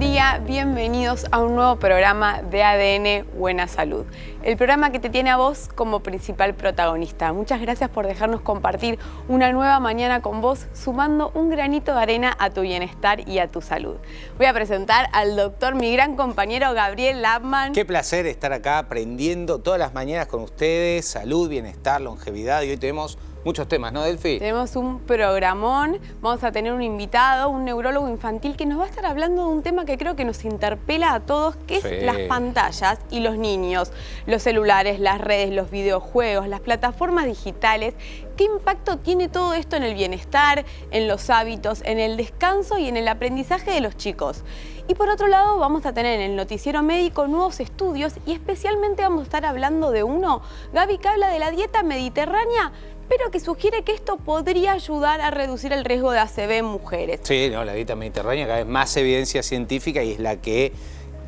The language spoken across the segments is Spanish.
día, bienvenidos a un nuevo programa de ADN Buena Salud. El programa que te tiene a vos como principal protagonista. Muchas gracias por dejarnos compartir una nueva mañana con vos, sumando un granito de arena a tu bienestar y a tu salud. Voy a presentar al doctor, mi gran compañero Gabriel Lapman. Qué placer estar acá aprendiendo todas las mañanas con ustedes, salud, bienestar, longevidad, y hoy tenemos muchos temas, ¿no, Delfi? Tenemos un programón, vamos a tener un invitado, un neurólogo infantil que nos va a estar hablando de un tema que creo que nos interpela a todos, que es las pantallas y los niños, los celulares, las redes, los videojuegos, las plataformas digitales. ¿Qué impacto tiene todo esto en el bienestar, en los hábitos, en el descanso y en el aprendizaje de los chicos? Y por otro lado, vamos a tener en el noticiero médico nuevos estudios y especialmente vamos a estar hablando de uno, Gaby, que habla de la dieta mediterránea, pero que sugiere que esto podría ayudar a reducir el riesgo de ACV en mujeres. Sí, no, la dieta mediterránea cada vez más evidencia científica y es la que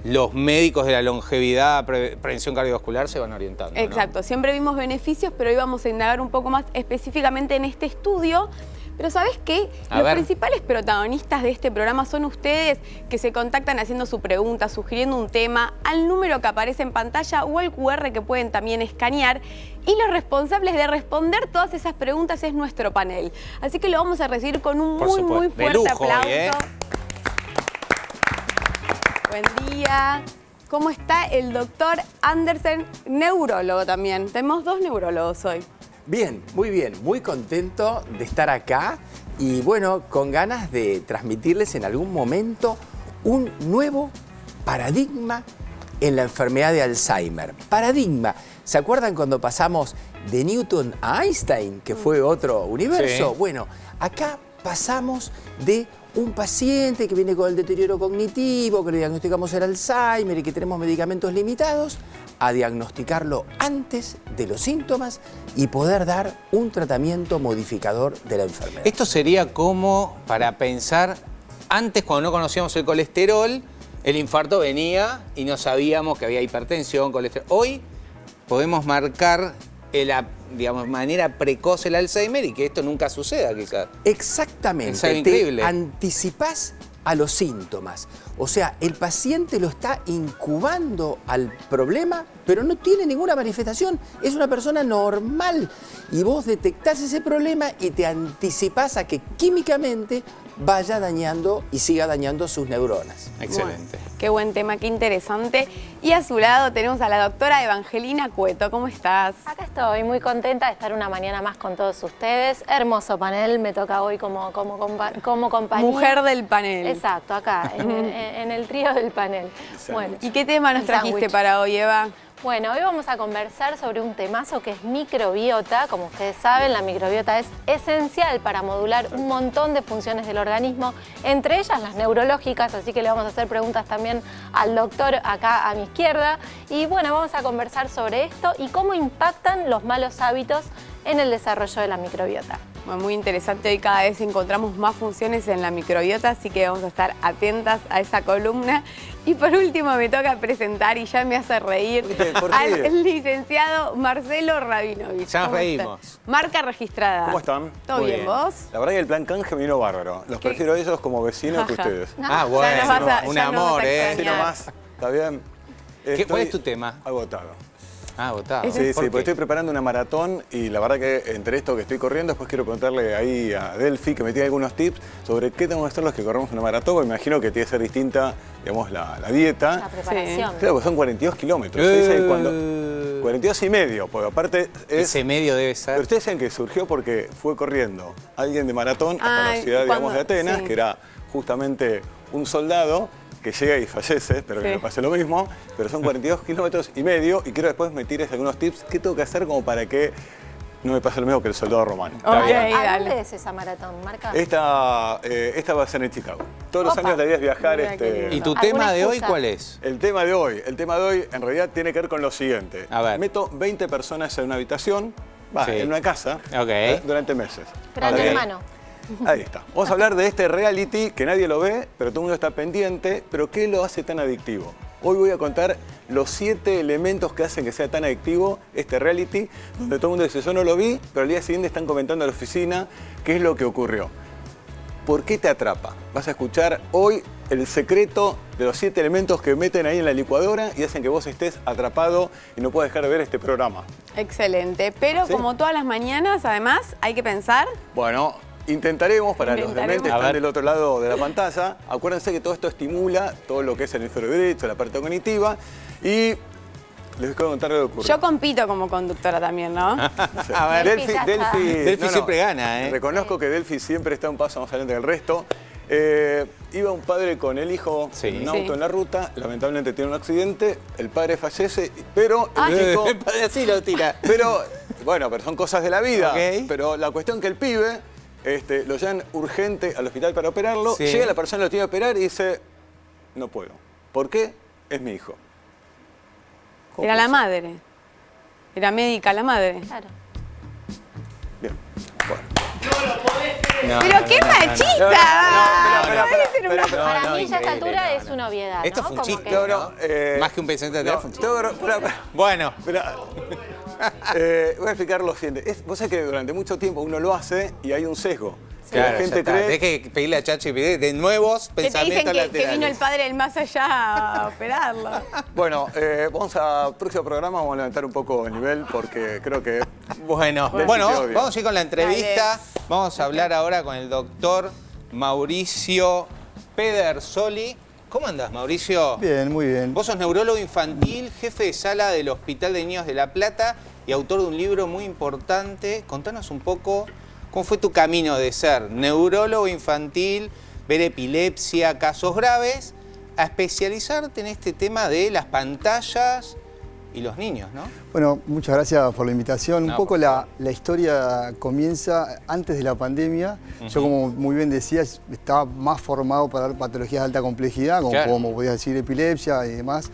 los médicos de la longevidad, prevención cardiovascular se van orientando. Exacto, ¿no? Siempre vimos beneficios, pero hoy vamos a indagar un poco más específicamente en este estudio. Pero ¿sabés qué? Los principales protagonistas de este programa son ustedes, que se contactan haciendo su pregunta, sugiriendo un tema, al número que aparece en pantalla o al QR que pueden también escanear. Y los responsables de responder todas esas preguntas es nuestro panel. Así que lo vamos a recibir con un muy fuerte aplauso. Buen día. ¿Cómo está el doctor Andersen, neurólogo también? Tenemos dos neurólogos hoy. Bien, muy contento de estar acá y bueno, con ganas de transmitirles en algún momento un nuevo paradigma en la enfermedad de Alzheimer. Paradigma, ¿se acuerdan cuando pasamos de Newton a Einstein, que fue otro universo? Sí. Bueno, acá pasamos de un paciente que viene con el deterioro cognitivo, que le diagnosticamos el Alzheimer y que tenemos medicamentos limitados, a diagnosticarlo antes de los síntomas y poder dar un tratamiento modificador de la enfermedad. Esto sería como para pensar, antes cuando no conocíamos el colesterol, el infarto venía y no sabíamos que había hipertensión, colesterol. Hoy podemos marcar digamos, manera precoz el Alzheimer y que esto nunca suceda, quizás. Exactamente. Es increíble. Te anticipás a los síntomas. O sea, el paciente lo está incubando al problema, pero no tiene ninguna manifestación. Es una persona normal. Y vos detectás ese problema y te anticipás a que químicamente vaya dañando y siga dañando sus neuronas. Excelente. Bueno, qué buen tema, qué interesante. Y a su lado tenemos a la doctora Evangelina Cueto. ¿Cómo estás? Acá estoy, muy contenta de estar una mañana más con todos ustedes. Hermoso panel, me toca hoy como compañía. Mujer del panel. Exacto, acá, en el trío del panel. Bueno, ¿y qué tema nos trajiste para hoy, Eva? Bueno, hoy vamos a conversar sobre un temazo que es microbiota. Como ustedes saben, la microbiota es esencial para modular un montón de funciones del organismo, entre ellas las neurológicas, así que le vamos a hacer preguntas también al doctor acá a mi izquierda. Y bueno, vamos a conversar sobre esto y cómo impactan los malos hábitos en el desarrollo de la microbiota. Bueno, muy interesante, hoy cada vez encontramos más funciones en la microbiota, así que vamos a estar atentas a esa columna. Y por último me toca presentar, y ya me hace reír, al licenciado Marcelo Rabinovich. Ya nos reímos. Marca registrada. ¿Cómo están? ¿Todo bien, vos? La verdad que el plan canje me vino bárbaro. Los prefiero a ellos como vecinos que ustedes. Ah, bueno, un amor, Sí, nomás. ¿Está bien? ¿Cuál es tu tema? Agotado. Ah, agotado. Sí, porque estoy preparando una maratón y la verdad que entre esto que estoy corriendo, después quiero preguntarle ahí a Delfi que me tiene algunos tips sobre qué tenemos que hacer los que corremos una maratón, porque me imagino que tiene que ser distinta, digamos, la dieta. La preparación. Sí. Claro, porque son 42 kilómetros. 42 y medio, porque aparte es... Ese medio debe ser... Pero ustedes saben que surgió porque fue corriendo alguien de maratón hasta la ciudad, digamos, de Atenas, que era justamente un soldado que llega y fallece, pero que le pase lo mismo, pero son 42 kilómetros y medio y quiero después me tires algunos tips. ¿Qué tengo que hacer como para que no me pase lo mismo que el soldado romano? ¿A dónde es esa maratón, Marca? Esta va a ser en Chicago. Todos los años la idea es viajar. ¿Y tu tema de hoy cuál es? El tema de hoy en realidad tiene que ver con lo siguiente. A ver. Meto 20 personas en una habitación, en una casa, durante meses. Gran hermano. Ahí está. Vamos a hablar de este reality que nadie lo ve, pero todo el mundo está pendiente. Pero ¿qué lo hace tan adictivo? Hoy voy a contar los 7 elementos que hacen que sea tan adictivo este reality, donde todo el mundo dice, yo no lo vi, pero al día siguiente están comentando a la oficina qué es lo que ocurrió. ¿Por qué te atrapa? Vas a escuchar hoy el secreto de los 7 elementos que meten ahí en la licuadora y hacen que vos estés atrapado y no puedas dejar de ver este programa. Excelente. Pero ¿Sí? como todas las mañanas, además, hay que pensar... Bueno, intentaremos, para los dementes que están del otro lado de la pantalla, acuérdense que todo esto estimula todo lo que es el hemisferio derecho, la parte cognitiva, y les voy a contar lo que ocurre. Yo compito como conductora también, ¿no? Sí. A ver, Delphi siempre gana, ¿eh? Reconozco que Delphi siempre está un paso más adelante que el resto. Iba un padre con el hijo en un auto en la ruta, lamentablemente tiene un accidente, el padre fallece, pero el chico... El padre así lo tira. Pero, bueno, pero son cosas de la vida. Okay. Pero la cuestión que el pibe lo llevan urgente al hospital para operarlo, llega la persona, lo tiene que operar y dice, no puedo. ¿Por qué? Es mi hijo. Era la madre. Era médica la madre. Claro. Bien, bueno. ¡Pero qué machista! Para mí ya a esta altura es una obviedad, Esto ¿no? fue un Como chiste, que- ¿no? Más que un pensamiento de fue un chiste. Bueno. Voy a explicar lo siguiente. Vos sabés que durante mucho tiempo uno lo hace y hay un sesgo. Claro, la gente ya está. cree... Deje que pedirle a ChatGPT de nuevos Que te dicen pensamientos que laterales. vino el padre del más allá a operarlo. Bueno, vamos a próximo programa, vamos a levantar un poco el nivel porque creo que... Bueno, Delphi bueno, quedó bien. vamos a ir con la entrevista. Dale. Vamos a hablar ahora con el doctor Mauricio Pedersoli. ¿Cómo andás, Mauricio? Bien, muy bien. Vos sos neurólogo infantil, jefe de sala del Hospital de Niños de La Plata y autor de un libro muy importante. Contanos un poco cómo fue tu camino de ser neurólogo infantil, ver epilepsia, casos graves, a especializarte en este tema de las pantallas y los niños, ¿no? Bueno, muchas gracias por la invitación. No, Un poco por favor. la historia comienza antes de la pandemia. Yo, como muy bien decías, estaba más formado para ver patologías de alta complejidad, como podías decir epilepsia y demás.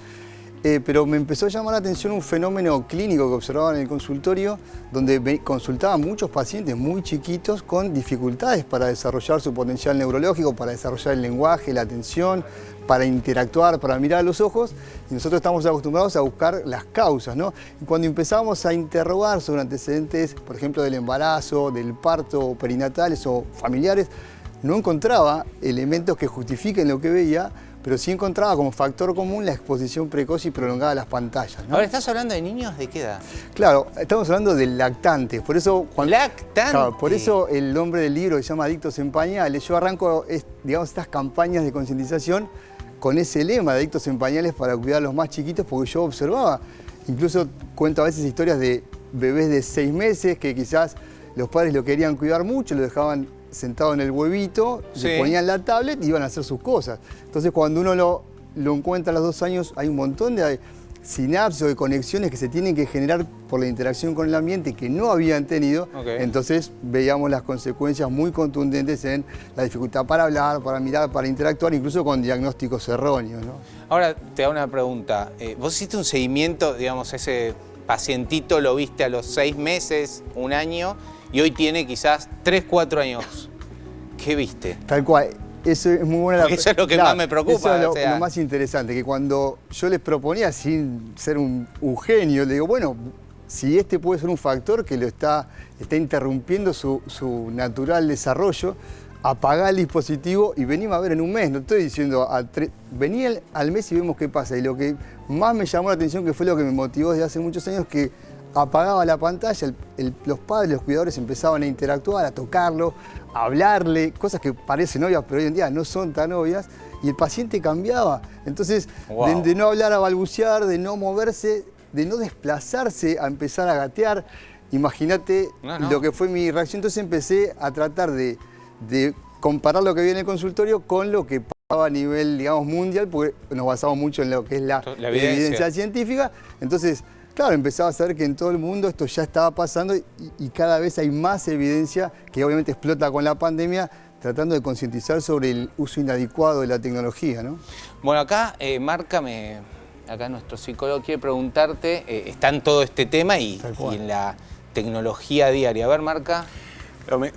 Pero me empezó a llamar la atención un fenómeno clínico que observaba en el consultorio, donde consultaba muchos pacientes muy chiquitos con dificultades para desarrollar su potencial neurológico, para desarrollar el lenguaje, la atención, para interactuar, para mirar a los ojos. Y nosotros estamos acostumbrados a buscar las causas, ¿no? Y cuando empezamos a interrogar sobre antecedentes, por ejemplo, del embarazo, del parto, perinatales o familiares, no encontraba elementos que justifiquen lo que veía, pero sí encontraba como factor común la exposición precoz y prolongada a las pantallas, ¿no? Ahora, ¿estás hablando de niños de qué edad? Claro, estamos hablando del lactante, por eso... ¡Lactante! Claro, por eso el nombre del libro se llama Adictos en Pañales. Yo arranco, digamos, estas campañas de concientización con ese lema de Adictos en Pañales para cuidar a los más chiquitos, porque yo observaba, incluso cuento a veces historias de bebés de 6 meses que quizás los padres lo querían cuidar mucho, lo dejaban sentado en el huevito, le ponían la tablet y iban a hacer sus cosas. Entonces, cuando uno lo encuentra a los 2 años, hay un montón de sinapsis o de conexiones que se tienen que generar por la interacción con el ambiente que no habían tenido. Entonces, veíamos las consecuencias muy contundentes en la dificultad para hablar, para mirar, para interactuar, incluso con diagnósticos erróneos, ¿no? Ahora, te hago una pregunta. Vos hiciste un seguimiento, digamos, ese pacientito lo viste a los 6 meses, 1 año, y hoy tiene quizás 3, 4 años. ¿Qué viste? Tal cual. Eso es muy buena. Porque eso es lo que más me preocupa. Eso es lo más interesante, que cuando yo les proponía, sin ser un genio, le digo, bueno, si este puede ser un factor que lo está interrumpiendo su natural desarrollo, apagá el dispositivo y venimos a ver en un mes. No estoy diciendo, vení al mes y vemos qué pasa. Y lo que más me llamó la atención, que fue lo que me motivó desde hace muchos años, que apagaba la pantalla, los padres, los cuidadores empezaban a interactuar, a tocarlo, a hablarle, cosas que parecen obvias, pero hoy en día no son tan obvias, y el paciente cambiaba. Entonces, de no hablar a balbucear, de no moverse, de no desplazarse, a empezar a gatear. Imagínate lo que fue mi reacción. Entonces empecé a tratar de comparar lo que había en el consultorio con lo que pasaba a nivel, digamos, mundial, porque nos basamos mucho en lo que es la evidencia científica. Entonces, claro, empezaba a saber que en todo el mundo esto ya estaba pasando y cada vez hay más evidencia que obviamente explota con la pandemia, tratando de concientizar sobre el uso inadecuado de la tecnología, ¿no? Bueno, acá, Marca, acá nuestro psicólogo quiere preguntarte, está en todo este tema y en la tecnología diaria. A ver, Marca.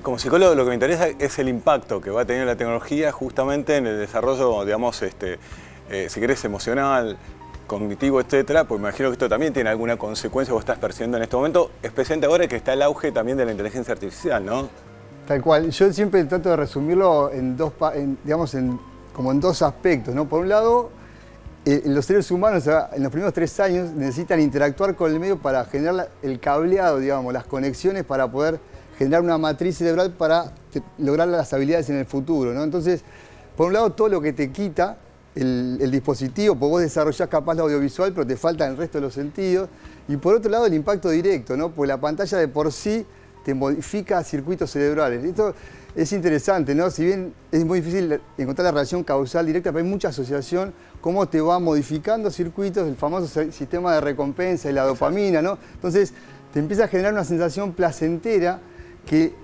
Como psicólogo lo que me interesa es el impacto que va a tener la tecnología justamente en el desarrollo, digamos, si querés, emocional, cognitivo, etcétera, pues me imagino que esto también tiene alguna consecuencia que vos estás percibiendo en este momento, especialmente ahora que está el auge también de la inteligencia artificial, ¿no? Tal cual. Yo siempre trato de resumirlo en como en dos aspectos, ¿no? Por un lado, los seres humanos en los primeros 3 años necesitan interactuar con el medio para generar el cableado, digamos, las conexiones para poder generar una matriz cerebral para lograr las habilidades en el futuro, ¿no? Entonces, por un lado, todo lo que te quita el dispositivo, porque vos desarrollás capaz lo audiovisual, pero te falta el resto de los sentidos. Y por otro lado, el impacto directo, ¿no? Porque la pantalla de por sí te modifica circuitos cerebrales. Esto es interesante, ¿no? Si bien es muy difícil encontrar la relación causal directa, pero hay mucha asociación, cómo te va modificando circuitos, el famoso sistema de recompensa y la dopamina, ¿no? Entonces, te empieza a generar una sensación placentera que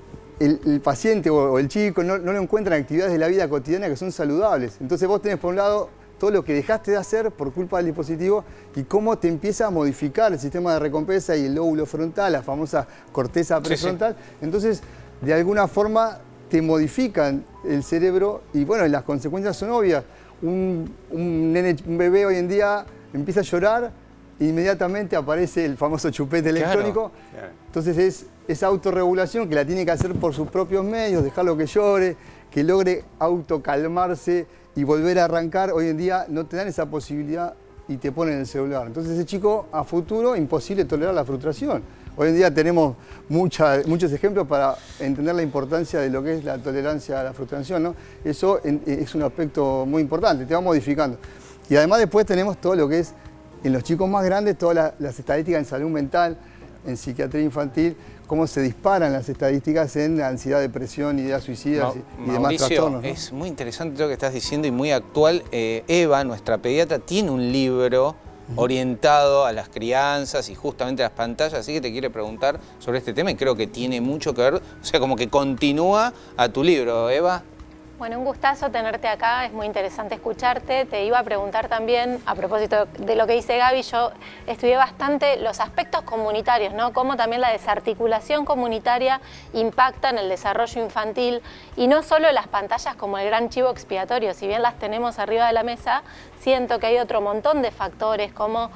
el paciente o el chico no lo encuentra en actividades de la vida cotidiana que son saludables. Entonces vos tenés por un lado todo lo que dejaste de hacer por culpa del dispositivo y cómo te empieza a modificar el sistema de recompensa y el lóbulo frontal, la famosa corteza prefrontal. Sí, sí. Entonces, de alguna forma te modifican el cerebro y bueno, las consecuencias son obvias. Un bebé hoy en día empieza a llorar, inmediatamente aparece el famoso chupete electrónico. Claro. Entonces es esa autorregulación que la tiene que hacer por sus propios medios, dejarlo que llore, que logre autocalmarse y volver a arrancar. Hoy en día no te dan esa posibilidad y te ponen el celular. Entonces ese chico a futuro imposible tolerar la frustración. Hoy en día tenemos muchos ejemplos para entender la importancia de lo que es la tolerancia a la frustración, ¿no? Eso es un aspecto muy importante, te va modificando. Y además después tenemos todo lo que es en los chicos más grandes, todas las estadísticas en salud mental, en psiquiatría infantil, cómo se disparan las estadísticas en ansiedad, depresión, ideas suicidas y demás trastornos, ¿no? Es muy interesante lo que estás diciendo y muy actual. Eva, nuestra pediatra, tiene un libro orientado a las crianzas y justamente a las pantallas, así que te quiere preguntar sobre este tema y creo que tiene mucho que ver, o sea, como que continúa a tu libro, Eva. Bueno, un gustazo tenerte acá, es muy interesante escucharte. Te iba a preguntar también, a propósito de lo que dice Gaby, yo estudié bastante los aspectos comunitarios, ¿no? Cómo también la desarticulación comunitaria impacta en el desarrollo infantil y no solo las pantallas como el gran chivo expiatorio, si bien las tenemos arriba de la mesa, siento que hay otro montón de factores como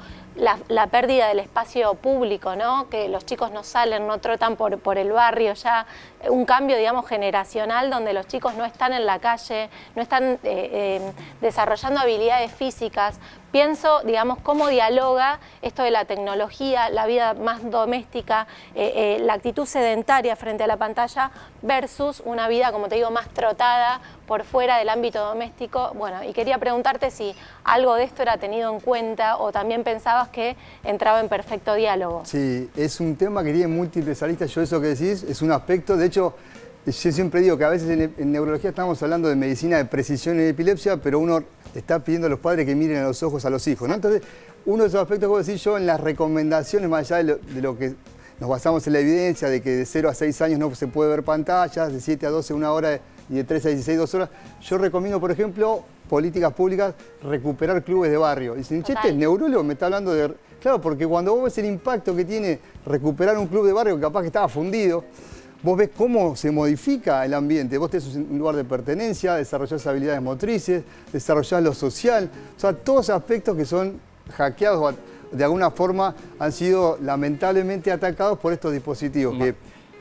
la pérdida del espacio público, ¿no? Que los chicos no salen, no trotan por el barrio, ya un cambio, digamos, generacional donde los chicos no están en la calle, no están desarrollando habilidades físicas. Pienso, digamos, cómo dialoga esto de la tecnología, la vida más doméstica, la actitud sedentaria frente a la pantalla versus una vida, como te digo, más trotada por fuera del ámbito doméstico. Bueno, y quería preguntarte si algo de esto era tenido en cuenta o también pensabas que entraba en perfecto diálogo. Sí, es un tema que tiene múltiples aristas. Yo eso que decís es un aspecto, de hecho, yo siempre digo que a veces en neurología estamos hablando de medicina de precisión en epilepsia, pero uno está pidiendo a los padres que miren a los ojos a los hijos, ¿no? Entonces, uno de esos aspectos que puedo decir yo en las recomendaciones, más allá de lo que nos basamos en la evidencia, de que de 0 a 6 años no se puede ver pantallas, de 7 a 12 1 hora y de 13 a 16 2 horas, yo recomiendo, por ejemplo, políticas públicas, recuperar clubes de barrio. Dicen, che, este neurólogo me está hablando de... Claro, porque cuando vos ves el impacto que tiene recuperar un club de barrio que capaz que estaba fundido, vos ves cómo se modifica el ambiente. Vos tenés un lugar de pertenencia, desarrollás habilidades motrices, desarrollás lo social. O sea, todos aspectos que son hackeados o de alguna forma han sido lamentablemente atacados por estos dispositivos que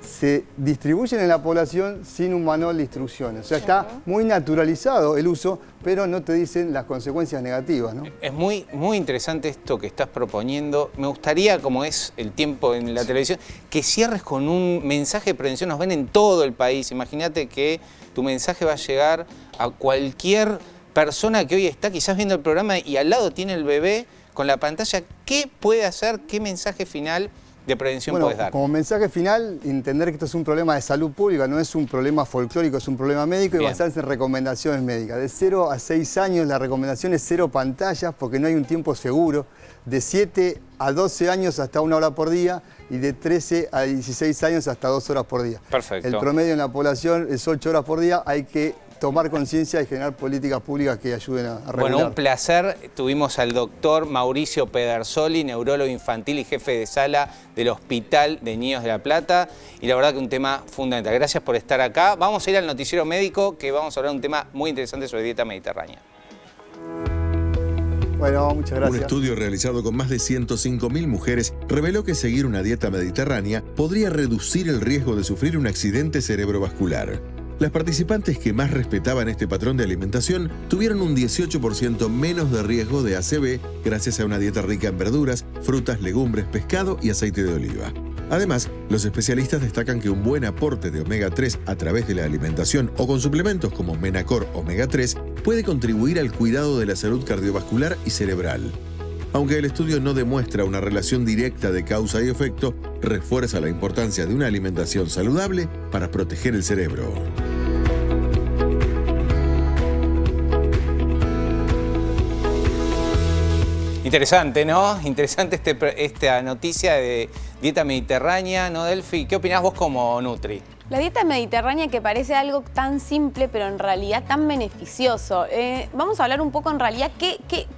se distribuyen en la población sin un manual de instrucciones. O sea, está muy naturalizado el uso, pero no te dicen las consecuencias negativas, ¿no? Es muy interesante esto que estás proponiendo. Me gustaría, como es el tiempo en la televisión, que cierres con un mensaje de prevención. Nos ven en todo el país. Imagínate que tu mensaje va a llegar a cualquier persona que hoy está quizás viendo el programa y al lado tiene el bebé con la pantalla. ¿Qué puede hacer? ¿Qué mensaje final de prevención puedes dar? Como mensaje final, entender que esto es un problema de salud pública, no es un problema folclórico, es un problema médico. Bien. Y basarse en recomendaciones médicas. De 0 a 6 años la recomendación es 0 pantallas porque no hay un tiempo seguro. De 7 a 12 años hasta 1 hora por día y de 13 a 16 años hasta 2 horas por día. Perfecto. El promedio en la población es 8 horas por día. Hay que tomar conciencia y generar políticas públicas que ayuden a regular. Bueno, un placer. Tuvimos al doctor Mauricio Pedersoli, neurólogo infantil y jefe de sala del Hospital de Niños de La Plata. Y la verdad que un tema fundamental. Gracias por estar acá. Vamos a ir al noticiero médico, que vamos a hablar de un tema muy interesante sobre dieta mediterránea. Bueno, muchas gracias. Un estudio realizado con más de 105.000 mujeres reveló que seguir una dieta mediterránea podría reducir el riesgo de sufrir un accidente cerebrovascular. Las participantes que más respetaban este patrón de alimentación tuvieron un 18% menos de riesgo de ACV gracias a una dieta rica en verduras, frutas, legumbres, pescado y aceite de oliva. Además, los especialistas destacan que un buen aporte de omega 3 a través de la alimentación o con suplementos como Menacor Omega 3 puede contribuir al cuidado de la salud cardiovascular y cerebral. Aunque el estudio no demuestra una relación directa de causa y efecto, refuerza la importancia de una alimentación saludable para proteger el cerebro. Interesante, ¿no? Interesante esta noticia de dieta mediterránea, ¿no, Delphi? ¿Qué opinás vos como Nutri? La dieta mediterránea que parece algo tan simple, pero en realidad tan beneficioso. Vamos a hablar un poco en realidad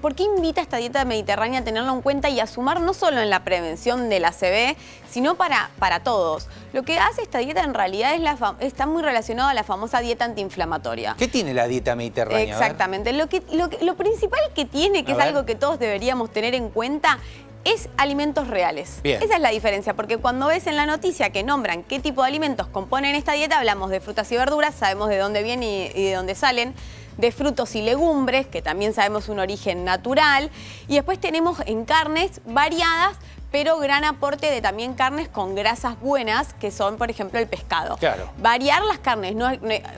por qué invita esta dieta mediterránea a tenerlo en cuenta y a sumar no solo en la prevención del ACV, sino para todos. Lo que hace esta dieta en realidad está muy relacionado a la famosa dieta antiinflamatoria. ¿Qué tiene la dieta mediterránea? Exactamente. Lo principal que tiene, que es algo que todos deberíamos tener en cuenta, es alimentos reales. Bien. Esa es la diferencia, porque cuando ves en la noticia que nombran qué tipo de alimentos componen esta dieta, hablamos de frutas y verduras, sabemos de dónde vienen y de dónde salen, de frutos y legumbres, que también sabemos un origen natural, y después tenemos en carnes variadas, pero gran aporte de también carnes con grasas buenas, que son, por ejemplo, el pescado. Claro. Variar las carnes,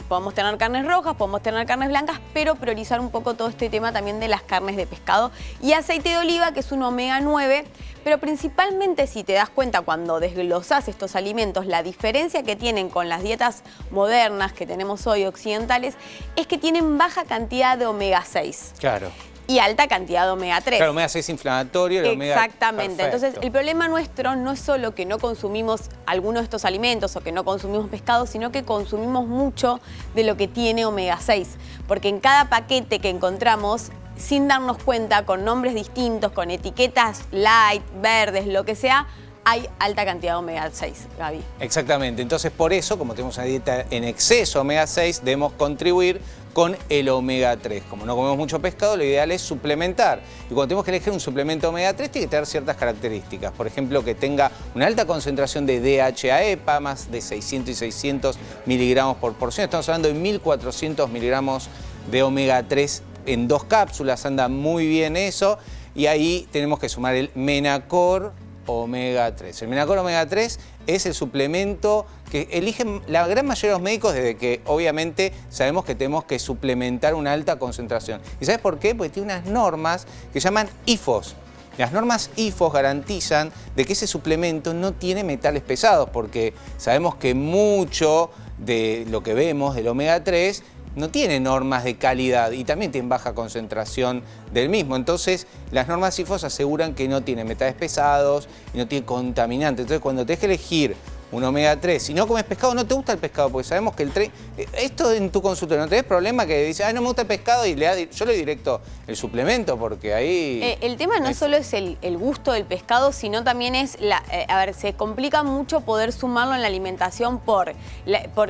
podemos tener carnes rojas, podemos tener carnes blancas, pero priorizar un poco todo este tema también de las carnes de pescado. Y aceite de oliva, que es un omega 9, pero principalmente, si te das cuenta cuando desglosás estos alimentos, la diferencia que tienen con las dietas modernas que tenemos hoy, occidentales, es que tienen baja cantidad de omega 6. Claro. Y alta cantidad de omega 3. Claro, omega 6 inflamatorio, el omega... Exactamente. Perfecto. Entonces, el problema nuestro no es solo que no consumimos alguno de estos alimentos o que no consumimos pescado, sino que consumimos mucho de lo que tiene omega 6. Porque en cada paquete que encontramos, sin darnos cuenta, con nombres distintos, con etiquetas light, verdes, lo que sea, hay alta cantidad de omega 6, Gaby. Exactamente. Entonces, por eso, como tenemos una dieta en exceso de omega 6, debemos contribuir con el omega 3. Como no comemos mucho pescado, lo ideal es suplementar. Y cuando tenemos que elegir un suplemento omega 3, tiene que tener ciertas características. Por ejemplo, que tenga una alta concentración de DHA-EPA, más de 600 y 600 miligramos por porción. Estamos hablando de 1400 miligramos de omega 3 en 2 cápsulas. Anda muy bien eso. Y ahí tenemos que sumar el Menacor Omega 3. El Menacor Omega 3 es el suplemento que eligen la gran mayoría de los médicos desde que obviamente sabemos que tenemos que suplementar una alta concentración. ¿Y sabes por qué? Porque tiene unas normas que se llaman IFOS. Las normas IFOS garantizan de que ese suplemento no tiene metales pesados, porque sabemos que mucho de lo que vemos del omega 3 no tiene normas de calidad y también tiene baja concentración del mismo. Entonces, las normas IFOS aseguran que no tiene metales pesados y no tiene contaminantes. Entonces, cuando tenés que elegir un omega 3, si no comes pescado, no te gusta el pescado, porque sabemos que el tren... Esto en tu consultorio, ¿no tenés problema que dices, ay, no me gusta el pescado y yo le doy directo el suplemento, porque ahí... El tema no solo es el gusto del pescado, sino también es, se complica mucho poder sumarlo en la alimentación por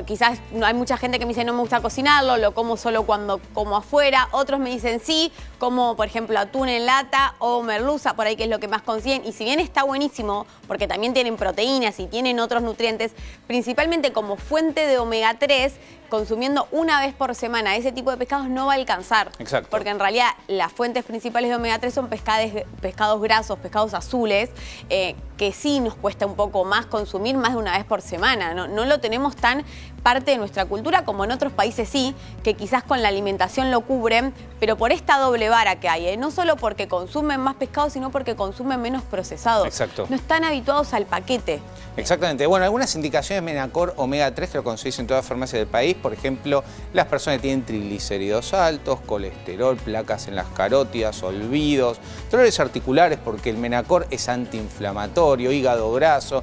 quizás hay mucha gente que me dice, no me gusta cocinarlo, lo como solo cuando como afuera, otros me dicen sí, como por ejemplo atún en lata o merluza, por ahí que es lo que más consiguen, y si bien está buenísimo, porque también tienen proteínas y tienen otros nutrientes, principalmente como fuente de omega 3, consumiendo una vez por semana ese tipo de pescados no va a alcanzar. Exacto. Porque en realidad las fuentes principales de omega 3 son pescados grasos, pescados azules, que sí nos cuesta un poco más consumir más de una vez por semana. No lo tenemos tan parte de nuestra cultura como en otros países sí, que quizás con la alimentación lo cubren, pero por esta doble vara que hay, no solo porque consumen más pescado, sino porque consumen menos procesados. Exacto. No están habituados al paquete. Exactamente. Bueno, algunas indicaciones de Menacor Omega 3 que lo conseguís en todas las farmacias del país. Por ejemplo, las personas que tienen triglicéridos altos, colesterol, placas en las carótidas, olvidos, dolores articulares, porque el Menacor es antiinflamatorio, hígado graso.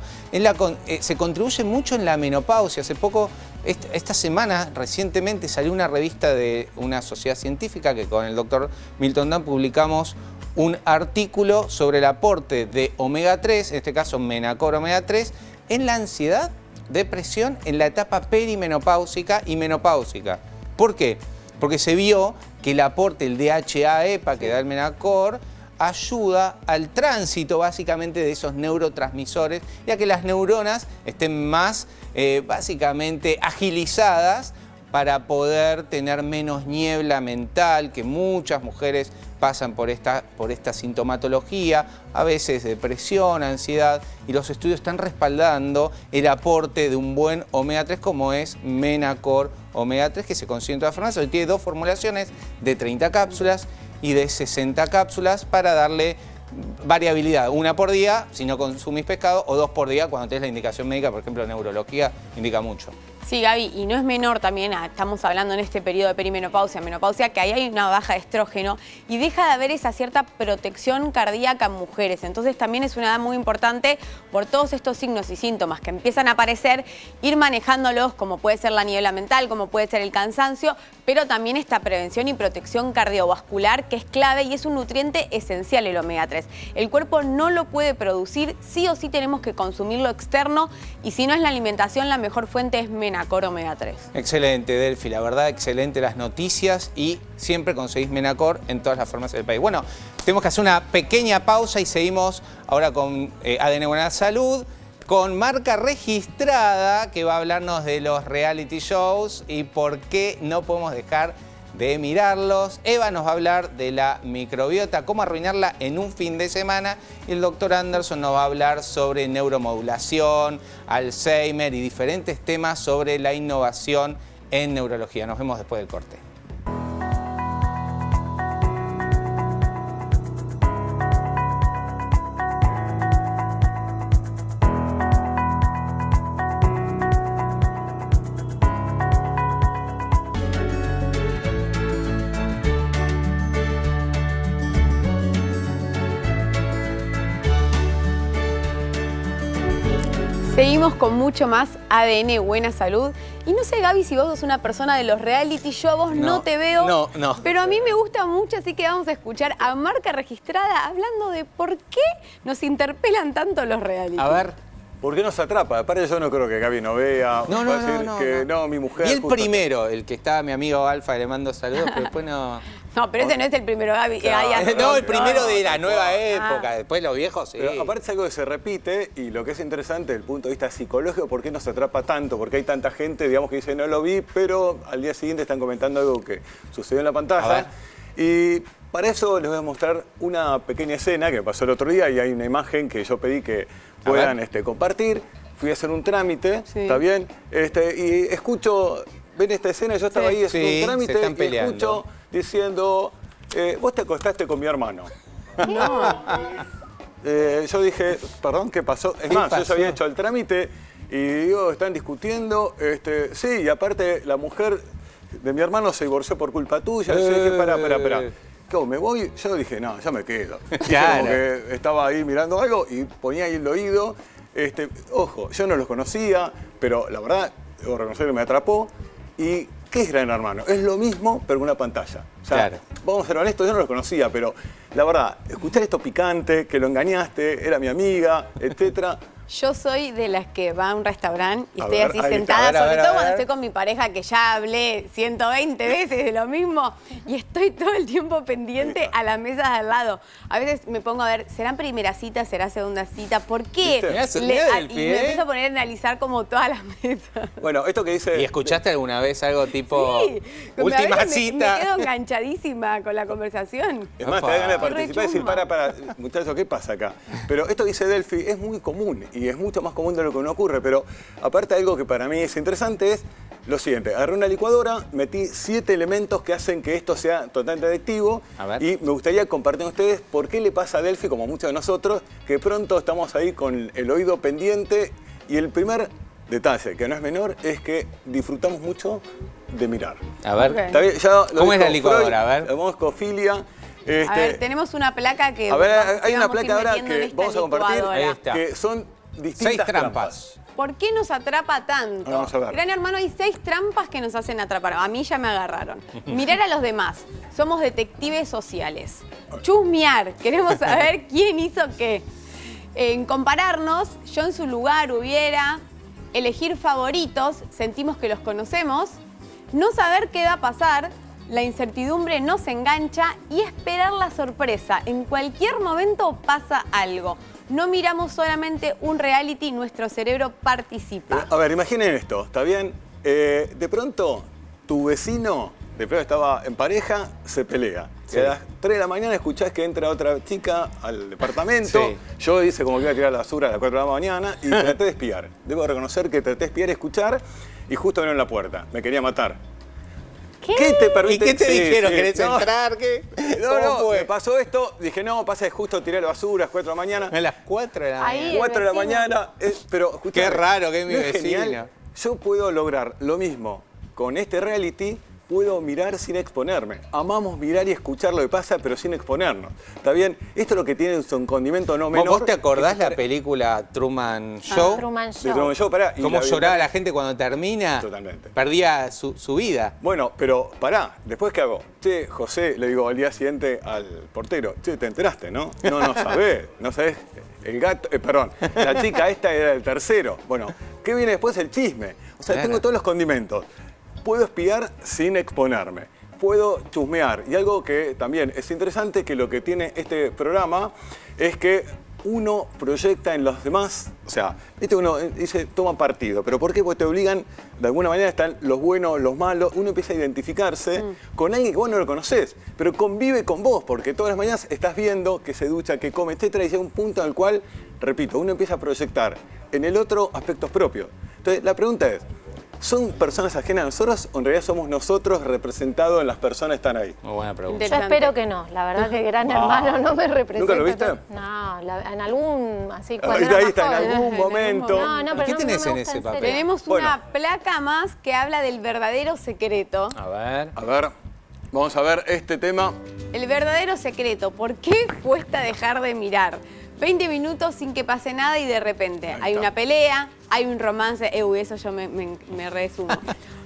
Se contribuye mucho en la menopausia. Hace poco, esta semana, recientemente, salió una revista de una sociedad científica que con el doctor Milton Dunn publicamos un artículo sobre el aporte de omega 3, en este caso Menacor Omega 3, en la ansiedad, depresión en la etapa perimenopáusica y menopáusica. ¿Por qué? Porque se vio que el aporte, el DHA-EPA que da el Menacor, ayuda al tránsito básicamente de esos neurotransmisores y a que las neuronas estén más básicamente agilizadas para poder tener menos niebla mental, que muchas mujeres pasan por esta sintomatología, a veces depresión, ansiedad, y los estudios están respaldando el aporte de un buen omega 3 como es Menacor Omega 3, que se consigue en todas las farmacias. Hoy tiene 2 formulaciones de 30 cápsulas y de 60 cápsulas para darle variabilidad, 1 por día si no consumís pescado o 2 por día cuando tenés la indicación médica, por ejemplo, neurología indica mucho. Sí, Gaby, y no es menor también, estamos hablando en este periodo de perimenopausia, menopausia, que ahí hay una baja de estrógeno y deja de haber esa cierta protección cardíaca en mujeres. Entonces también es una edad muy importante por todos estos signos y síntomas que empiezan a aparecer, ir manejándolos como puede ser la niebla mental, como puede ser el cansancio, pero también esta prevención y protección cardiovascular que es clave y es un nutriente esencial el omega 3. El cuerpo no lo puede producir, sí o sí tenemos que consumirlo externo y si no es la alimentación, la mejor fuente es Menacor Omega 3. Excelente, Delphi, la verdad, excelente las noticias y siempre conseguís Menacor en todas las farmacias del país. Bueno, tenemos que hacer una pequeña pausa y seguimos ahora con ADN Buena Salud, con marca registrada que va a hablarnos de los reality shows y por qué no podemos dejar de mirarlos. Eva nos va a hablar de la microbiota, cómo arruinarla en un fin de semana. Y el doctor Anderson nos va a hablar sobre neuromodulación, Alzheimer y diferentes temas sobre la innovación en neurología. Nos vemos después del corte. Seguimos con mucho más ADN Buena Salud. Y no sé, Gaby, si vos sos una persona de los reality shows, a vos no te veo. No. Pero a mí me gusta mucho, así que vamos a escuchar a marca registrada hablando de por qué nos interpelan tanto los reality. A ver. ¿Por qué nos atrapa? Aparte yo no creo que Gaby no vea. No, mi mujer... Y el primero, el que estaba mi amigo Alfa, le mando saludos, pero después no... No, pero ese no es el primero, Gaby. No, el primero de la nueva época, después los viejos, sí. Pero aparte es algo que se repite y lo que es interesante desde el punto de vista psicológico, ¿por qué nos atrapa tanto? Porque hay tanta gente, digamos, que dice no lo vi, pero al día siguiente están comentando algo que sucedió en la pantalla. Y para eso les voy a mostrar una pequeña escena que me pasó el otro día y hay una imagen que yo pedí que puedan compartir. Fui a hacer un trámite, ¿está bien? Y escucho, ven esta escena, yo estaba ahí haciendo un trámite y escucho diciendo, vos te acostaste con mi hermano. No. Yo dije, perdón, ¿qué pasó? Es más, yo ya había hecho el trámite y digo, están discutiendo. Sí, y aparte la mujer de mi hermano se divorció por culpa tuya. Yo dije, espera. ¿Cómo, me voy? Yo dije, no, ya me quedo. Claro. Como que estaba ahí mirando algo y ponía ahí el oído. Ojo, yo no los conocía, pero la verdad, debo reconocer que me atrapó. ¿Y qué es Gran Hermano? Es lo mismo, pero con una pantalla. O sea, vamos a ser honestos, yo no los conocía, pero la verdad, escuchar esto picante, que lo engañaste, era mi amiga, etcétera. Yo soy de las que va a un restaurante y estoy así sentada, sobre todo cuando estoy con mi pareja, que ya hablé 120 veces de lo mismo y estoy todo el tiempo pendiente a las mesas de al lado. A veces me pongo a ver, ¿será primera cita, será segunda cita? ¿Por qué? Y me empiezo a poner a analizar como todas las mesas. Bueno, esto que dice... ¿Y escuchaste alguna vez algo tipo sí, última cita? Me quedo enganchadísima con la conversación. Es más, te da ganas de participar y decir, para, muchachos, ¿qué pasa acá? Pero esto que dice Delphi es muy común. Y es mucho más común de lo que no ocurre, pero aparte algo que para mí es interesante es lo siguiente. Agarré una licuadora, metí 7 elementos que hacen que esto sea totalmente adictivo y me gustaría compartir con ustedes por qué le pasa a Delphi, como a muchos de nosotros, que pronto estamos ahí con el oído pendiente y el primer detalle, que no es menor, es que disfrutamos mucho de mirar. A ver, ¿Está bien? Ya lo ¿cómo es la licuadora? Freud, A ver. llamamos cofilia. A ver, tenemos una placa que... A ver, hay una placa ahora que vamos a compartir, que son distintas 6 trampas. ¿Por qué nos atrapa tanto? Vamos a ver. Gran Hermano, hay 6 trampas que nos hacen atrapar. A mí ya me agarraron. Mirar a los demás. Somos detectives sociales. Chusmear. Queremos saber quién hizo qué. En compararnos, yo en su lugar hubiera... Elegir favoritos, sentimos que los conocemos. No saber qué va a pasar. La incertidumbre nos engancha y esperar la sorpresa. En cualquier momento pasa algo. No miramos solamente un reality, nuestro cerebro participa. A ver, imaginen esto, ¿está bien? De pronto tu vecino, de pronto estaba en pareja, se pelea. Sí. Y a las 3 de la mañana escuchás que entra otra chica al departamento. Sí. Yo hice como que iba a tirar la basura a las 4 de la mañana y traté de espiar. Debo reconocer que traté de espiar y escuchar y justo abrieron la puerta. Me quería matar. ¿Qué? te permite? ¿Y qué te dijeron? ¿Querés no, entrar? ¿Qué? No, me pasó esto. Dije, no, pasa que justo tiré la basura a las 4 de la mañana. A las 4 de la Ahí. mañana. 4 de la vecino. mañana. Pero escuchame, Qué raro que es mi ¿no vecino. genial? Yo puedo lograr lo mismo con este reality. Puedo mirar sin exponerme. Amamos mirar y escuchar lo que pasa, pero sin exponernos. ¿Está bien? Esto es lo que tiene un condimento no menor. ¿Vos te acordás la película Truman Show? Truman De Show. Truman Show, pará. y ¿Cómo la- lloraba la gente cuando termina? Totalmente. Perdía su vida. Bueno, pero pará, ¿después qué hago? Che, José, le digo al día siguiente al portero, che, ¿te enteraste, no? No sabés, no sabés. El gato, perdón, la chica esta era el tercero. Bueno, ¿qué viene después? El chisme. O sea, Claro. tengo todos los condimentos. Puedo espiar sin exponerme. Puedo chusmear. Y algo que también es interesante, que lo que tiene este programa es que uno proyecta en los demás, o sea, viste, uno dice, toma partido, pero ¿por qué? Porque te obligan, de alguna manera están los buenos, los malos, uno empieza a identificarse con alguien que vos no lo conocés, pero convive con vos, porque todas las mañanas estás viendo que se ducha, que come, etcétera, y llega un punto en el cual, repito, uno empieza a proyectar en el otro aspectos propios. Entonces, la pregunta es, ¿son personas ajenas a nosotros o en realidad somos nosotros representados en las personas que están ahí? Muy buena pregunta. Yo Interesante. espero que no. La verdad que Gran Hermano no me representa. ¿Nunca lo viste? No, en algún... Así, cuando Ahí era más está, en joven. algún momento. No, ¿Y pero qué no, tenés no en me ese gusta papel? serio. Tenemos Bueno. una placa más que habla del verdadero secreto. A ver. A ver, vamos a ver este tema. El verdadero secreto. ¿Por qué cuesta dejar de mirar? 20 minutos sin que pase nada y de repente Ahí hay está. una pelea, hay un romance, eso yo me resumo.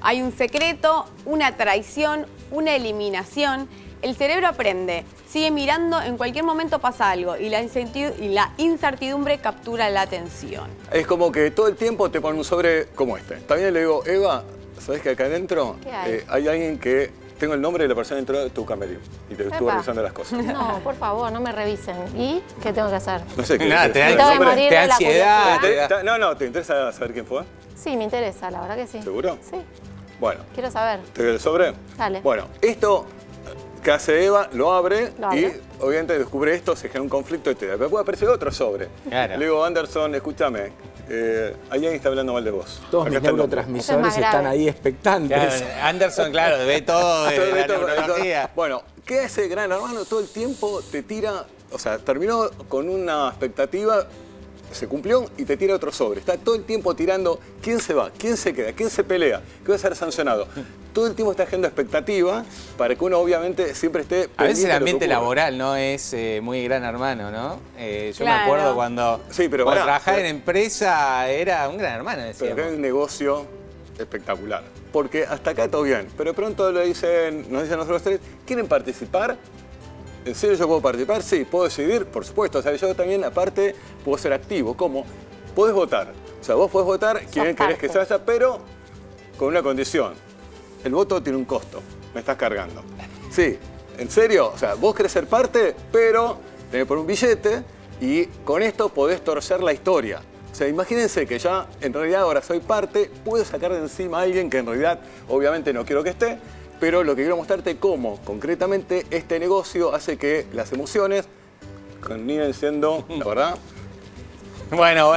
Hay un secreto, una traición, una eliminación. El cerebro aprende, sigue mirando, en cualquier momento pasa algo y la incertidumbre captura la atención. Es como que todo el tiempo te ponen un sobre como este. También le digo, Eva, ¿sabés que acá adentro ¿Qué hay? hay alguien que... Tengo el nombre de la persona dentro de tu camerino y te estuve Epa. revisando las cosas. No, por favor, no me revisen. ¿Y qué tengo que hacer? No sé qué. Nada, te da, Me tengo que nombre? morir te da de la ansiedad. curiosidad. te da- No, ¿te interesa saber quién fue? Sí, me interesa, la verdad que sí. ¿Seguro? Sí, Bueno, quiero saber. ¿te doy el sobre? Dale. Bueno, esto que hace Eva, lo abre Lo y abre. obviamente descubre esto, se genera un conflicto, etc. Pero puede aparecer otro sobre. Claro. Le digo, Anderson, escúchame, alguien está hablando mal de vos. Todos Acá mis está el nombre. Eso neurotransmisores es más están grave. ahí expectantes. Claro, Anderson, claro, ve todo de la neurología. Bueno, ¿qué hace Gran Hermano? Todo el tiempo te tira, o sea, terminó con una expectativa, se cumplió y te tira otro sobre. Está todo el tiempo tirando quién se va, quién se queda, quién se pelea, qué va a ser sancionado. Todo el tiempo está generando expectativa para que uno obviamente siempre esté pendiente A veces el de lo que ambiente ocurre. laboral no es muy Gran Hermano, ¿no? Yo Claro. me acuerdo cuando, Sí, pero cuando pará, trabajaba pero- en empresa era un Gran Hermano, Pero decíamos. acá hay un negocio espectacular. Porque hasta acá todo bien. Pero de pronto nos dicen nosotros tres, ¿quieren participar? ¿En serio yo puedo participar? Sí, ¿puedo decidir? Por supuesto. O sea, yo también, aparte, puedo ser activo. ¿Cómo? Podés votar. O sea, vos podés votar quién querés que se parte. vaya, pero con una condición. El voto tiene un costo. Me estás cargando. Sí, ¿en serio? O sea, vos querés ser parte, pero tenés que poner un billete y con esto podés torcer la historia. O sea, imagínense que ya en realidad ahora soy parte, puedo sacar de encima a alguien que en realidad obviamente no quiero que esté, pero lo que quiero mostrarte cómo concretamente este negocio hace que las emociones continúen siendo, la verdad, Bueno.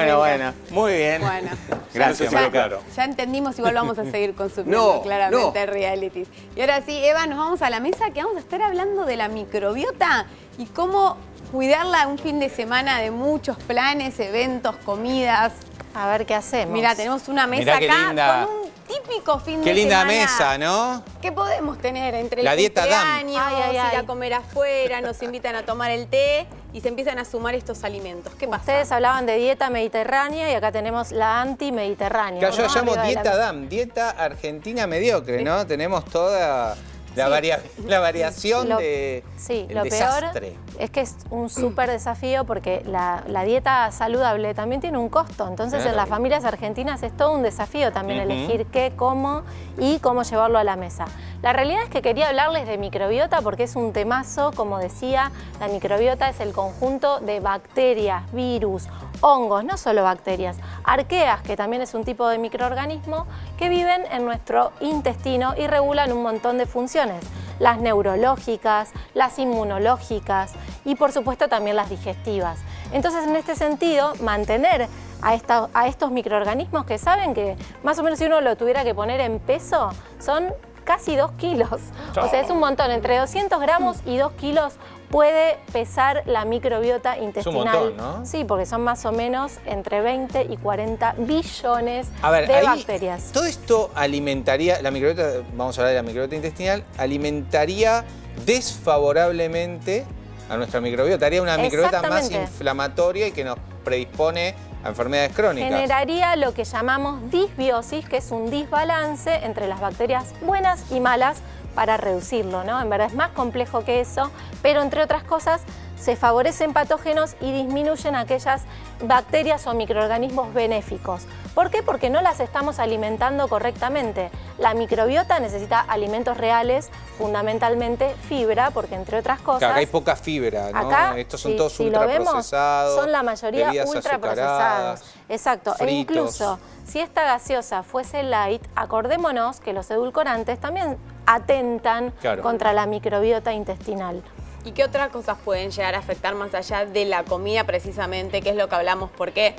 Muy bien. Bueno. Gracias, Ya- Maca. claro. Ya entendimos, igual vamos a seguir consumiendo No, claramente no. realities. Y ahora sí, Eva, nos vamos a la mesa que vamos a estar hablando de la microbiota y cómo cuidarla un fin de semana de muchos planes, eventos, comidas. A ver qué hacemos. Mira, tenemos una mesa Mirá qué acá linda. con un típico fin de Qué linda semana. mesa, ¿no? ¿Qué podemos tener entre La el dieta DAM. cumpleaños, Ay, ay, ir a ay. comer afuera, nos invitan a tomar el té y se empiezan a sumar estos alimentos? ¿Qué pasa? Ustedes hablaban de dieta mediterránea y acá tenemos la anti-mediterránea. Que yo ¿no? llamo Arriba de la dieta mesa. DAM, dieta argentina mediocre, ¿no? Tenemos toda la variación de Sí, el lo desastre. peor es que es un súper desafío porque la dieta saludable también tiene un costo. Entonces Claro. en las familias argentinas es todo un desafío también Ujú. elegir qué, cómo y cómo llevarlo a la mesa. La realidad es que quería hablarles de microbiota porque es un temazo. Como decía, la microbiota es el conjunto de bacterias, virus, hongos, no solo bacterias, arqueas, que también es un tipo de microorganismo que viven en nuestro intestino y regulan un montón de funciones, las neurológicas, las inmunológicas y por supuesto también las digestivas. Entonces, en este sentido, mantener a estos microorganismos que saben que más o menos si uno lo tuviera que poner en peso, son casi 2 kilos. O sea, es un montón, entre 200 gramos y 2 kilos puede pesar la microbiota intestinal. Es un montón, ¿no? Sí, porque son más o menos entre 20 y 40 billones de bacterias. Todo esto alimentaría, la microbiota, vamos a hablar de la microbiota intestinal, alimentaría desfavorablemente a nuestra microbiota, haría una microbiota más inflamatoria y que nos predispone a enfermedades crónicas. Generaría lo que llamamos disbiosis, que es un desbalance entre las bacterias buenas y malas para reducirlo, ¿no? En verdad es más complejo que eso, pero entre otras cosas se favorecen patógenos y disminuyen aquellas bacterias o microorganismos benéficos. ¿Por qué? Porque no las estamos alimentando correctamente. La microbiota necesita alimentos reales, fundamentalmente fibra, porque entre otras cosas... Claro, acá hay poca fibra, ¿no? Acá, estos son todos si ultraprocesados, son la mayoría ultraprocesados. Exacto, fritos. E incluso si esta gaseosa fuese light, acordémonos que los edulcorantes también atentan contra la microbiota intestinal. ¿Y qué otras cosas pueden llegar a afectar más allá de la comida precisamente, que es lo que hablamos? Porque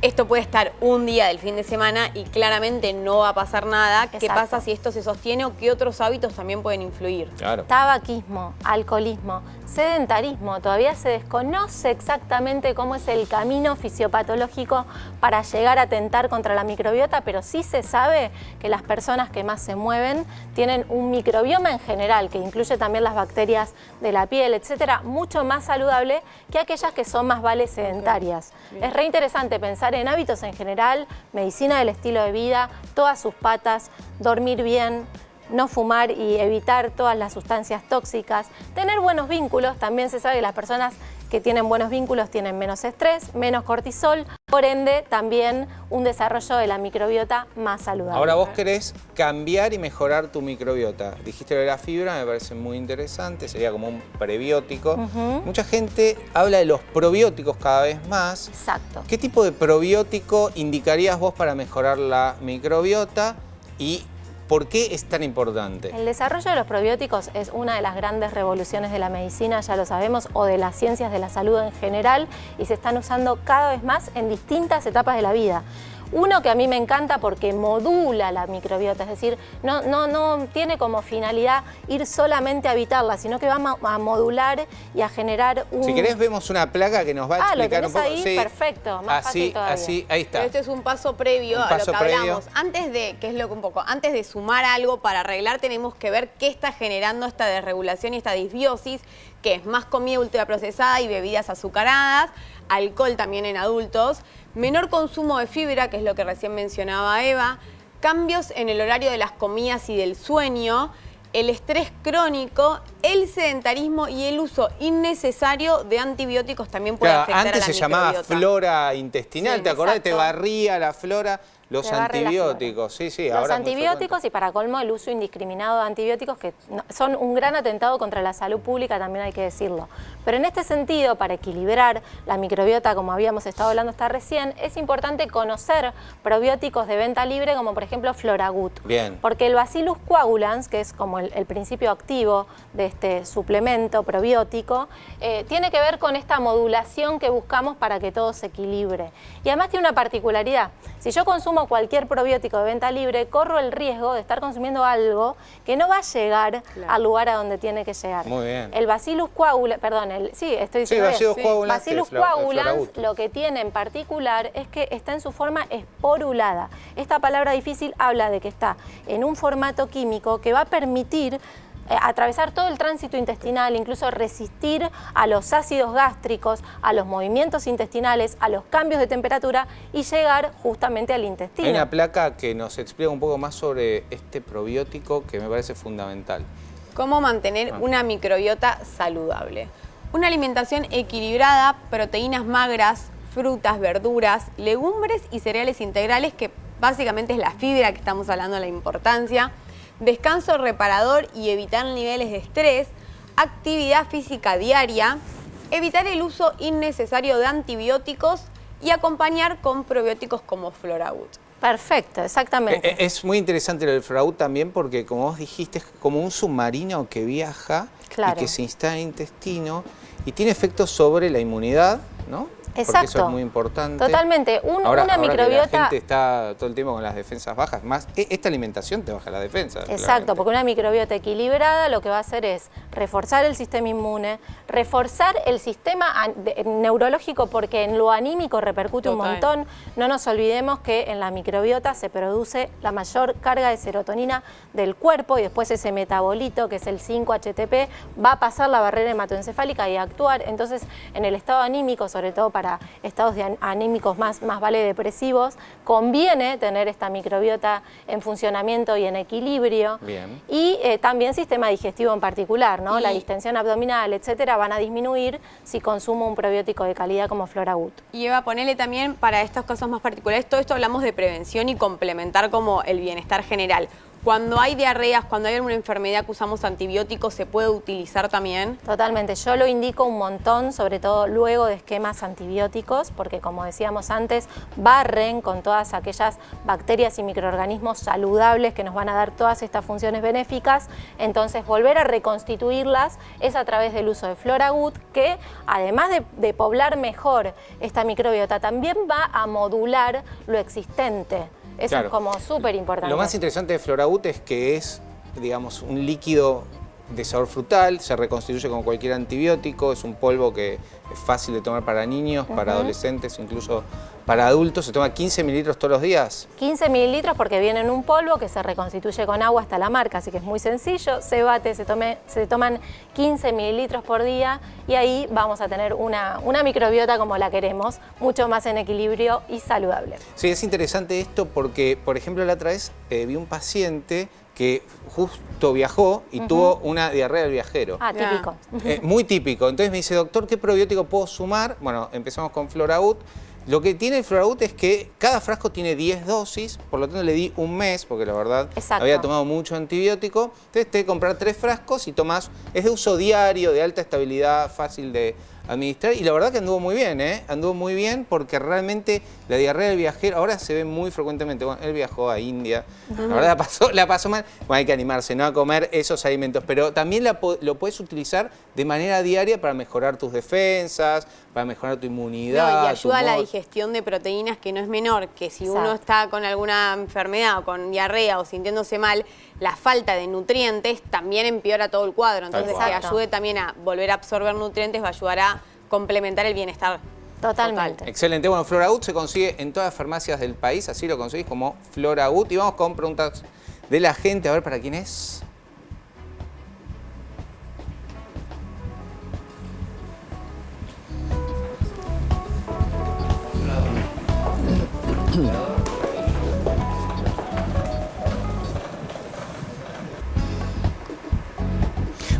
esto puede estar un día del fin de semana y claramente no va a pasar nada. ¿Qué pasa si esto se sostiene o qué otros hábitos también pueden influir? Claro. Tabaquismo, alcoholismo, sedentarismo. Todavía se desconoce exactamente cómo es el camino fisiopatológico para llegar a atentar contra la microbiota, pero sí se sabe que las personas que más se mueven tienen un microbioma en general, que incluye también las bacterias de la piel, etcétera, mucho más saludable que aquellas que son más sedentarias. Es re interesante pensar en hábitos en general, medicina del estilo de vida, todas sus patas, dormir bien, no fumar y evitar todas las sustancias tóxicas, tener buenos vínculos. También se sabe que las personas que tienen buenos vínculos tienen menos estrés, menos cortisol, por ende también un desarrollo de la microbiota más saludable. Ahora vos querés cambiar y mejorar tu microbiota. Dijiste lo de la fibra, me parece muy interesante, sería como un prebiótico. Mucha gente habla de los probióticos cada vez más. Exacto. ¿Qué tipo de probiótico indicarías vos para mejorar la microbiota y por qué es tan importante? El desarrollo de los probióticos es una de las grandes revoluciones de la medicina, ya lo sabemos, o de las ciencias de la salud en general, y se están usando cada vez más en distintas etapas de la vida. Uno que a mí me encanta porque modula la microbiota, es decir, no tiene como finalidad ir solamente a habitarla, sino que va a modular y a generar un... Si querés vemos una placa que nos va a explicar un poco. Ahí, sí. Perfecto, más fácil todavía. Así, ahí está. Pero este es un paso previo a lo que hablamos. Antes de sumar algo para arreglar, tenemos que ver qué está generando esta desregulación y esta disbiosis, que es más comida ultraprocesada y bebidas azucaradas, alcohol también en adultos, menor consumo de fibra, que es lo que recién mencionaba Eva, cambios en el horario de las comidas y del sueño, el estrés crónico, el sedentarismo y el uso innecesario de antibióticos también puede afectar a la microbiota. Antes se llamaba flora intestinal, Sí, ¿te acordás? exacto. Te barría la flora. Los antibióticos, sí. Los antibióticos y para colmo el uso indiscriminado de antibióticos que son un gran atentado contra la salud pública, también hay que decirlo. Pero en este sentido, para equilibrar la microbiota, como habíamos estado hablando hasta recién, es importante conocer probióticos de venta libre como por ejemplo Floragut. Bien. Porque el Bacillus coagulans, que es como el principio activo de este suplemento probiótico, tiene que ver con esta modulación que buscamos para que todo se equilibre. Y además tiene una particularidad. Si yo consumo cualquier probiótico de venta libre, corro el riesgo de estar consumiendo algo que no va a llegar al lugar a donde tiene que llegar. Muy bien. El Bacillus coagulans, Bacillus coagulans lo que tiene en particular es que está en su forma esporulada. Esta palabra difícil habla de que está en un formato químico que va a permitir atravesar todo el tránsito intestinal, incluso resistir a los ácidos gástricos, a los movimientos intestinales, a los cambios de temperatura y llegar justamente al intestino. Hay una placa que nos explica un poco más sobre este probiótico que me parece fundamental. ¿Cómo mantener una microbiota saludable? Una alimentación equilibrada, proteínas magras, frutas, verduras, legumbres y cereales integrales, que básicamente es la fibra que estamos hablando de la importancia. Descanso reparador y evitar niveles de estrés, actividad física diaria, evitar el uso innecesario de antibióticos y acompañar con probióticos como FloraGood. Perfecto, exactamente. Es muy interesante lo del FloraGood también porque, como vos dijiste, es como un submarino que viaja y que se instala en el intestino y tiene efectos sobre la inmunidad, ¿no? Exacto. Porque eso es muy importante. Totalmente. Una microbiota... Que la gente está todo el tiempo con las defensas bajas, más esta alimentación te baja la defensa. Exacto, claramente. porque una microbiota equilibrada lo que va a hacer es reforzar el sistema inmune, reforzar el sistema neurológico, porque en lo anímico repercute un montón. No nos olvidemos que en la microbiota se produce la mayor carga de serotonina del cuerpo y después ese metabolito, que es el 5-HTP, va a pasar la barrera hematoencefálica y a actuar. Entonces, en el estado anímico, sobre todo para estados anímicos más vale depresivos, conviene tener esta microbiota en funcionamiento y en equilibrio. Bien. Y también sistema digestivo en particular, ¿no? La distensión abdominal, etcétera, van a disminuir si consumo un probiótico de calidad como FloraGood. Y Eva, ponele también para estos casos más particulares, todo esto hablamos de prevención y complementar como el bienestar general. Cuando hay diarreas, cuando hay alguna enfermedad que usamos antibióticos, ¿se puede utilizar también? Totalmente, yo lo indico un montón, sobre todo luego de esquemas antibióticos, porque como decíamos antes, barren con todas aquellas bacterias y microorganismos saludables que nos van a dar todas estas funciones benéficas. Entonces, volver a reconstituirlas es a través del uso de FloraGood, que además de poblar mejor esta microbiota, también va a modular lo existente. Eso es como súper importante. Lo más interesante de FloraGood es que es, digamos, un líquido de sabor frutal, se reconstituye con cualquier antibiótico, es un polvo que es fácil de tomar para niños, para adolescentes, incluso para adultos. ¿Se toma 15 mililitros todos los días? 15 mililitros porque viene en un polvo que se reconstituye con agua hasta la marca, así que es muy sencillo, se bate, se toman 15 mililitros por día y ahí vamos a tener una microbiota como la queremos, mucho más en equilibrio y saludable. Sí, es interesante esto porque, por ejemplo, la otra vez vi un paciente que justo viajó y tuvo una diarrea del viajero. Ah, típico. Muy típico. Entonces me dice, doctor, ¿qué probiótico puedo sumar? Bueno, empezamos con FloraGood. Lo que tiene el FloraGood es que cada frasco tiene 10 dosis, por lo tanto le di un mes, porque la verdad había tomado mucho antibiótico. Entonces te comprar 3 frascos y tomás, es de uso diario, de alta estabilidad, fácil de administrar, y la verdad que anduvo muy bien, anduvo muy bien porque realmente la diarrea del viajero ahora se ve muy frecuentemente. Bueno, él viajó a India, la verdad la pasó mal. Bueno, hay que animarse, ¿no?, a comer esos alimentos, pero también lo puedes utilizar de manera diaria para mejorar tus defensas, para mejorar tu inmunidad. Y ayuda a la digestión de proteínas, que no es menor, que si uno está con alguna enfermedad o con diarrea o sintiéndose mal, la falta de nutrientes también empeora todo el cuadro. Entonces, que ayude también a volver a absorber nutrientes va a ayudar a complementar el bienestar. Totalmente. Excelente. Bueno, FloraGood se consigue en todas las farmacias del país, así lo conseguís como FloraGood. Y vamos con preguntas de la gente, a ver para quién es.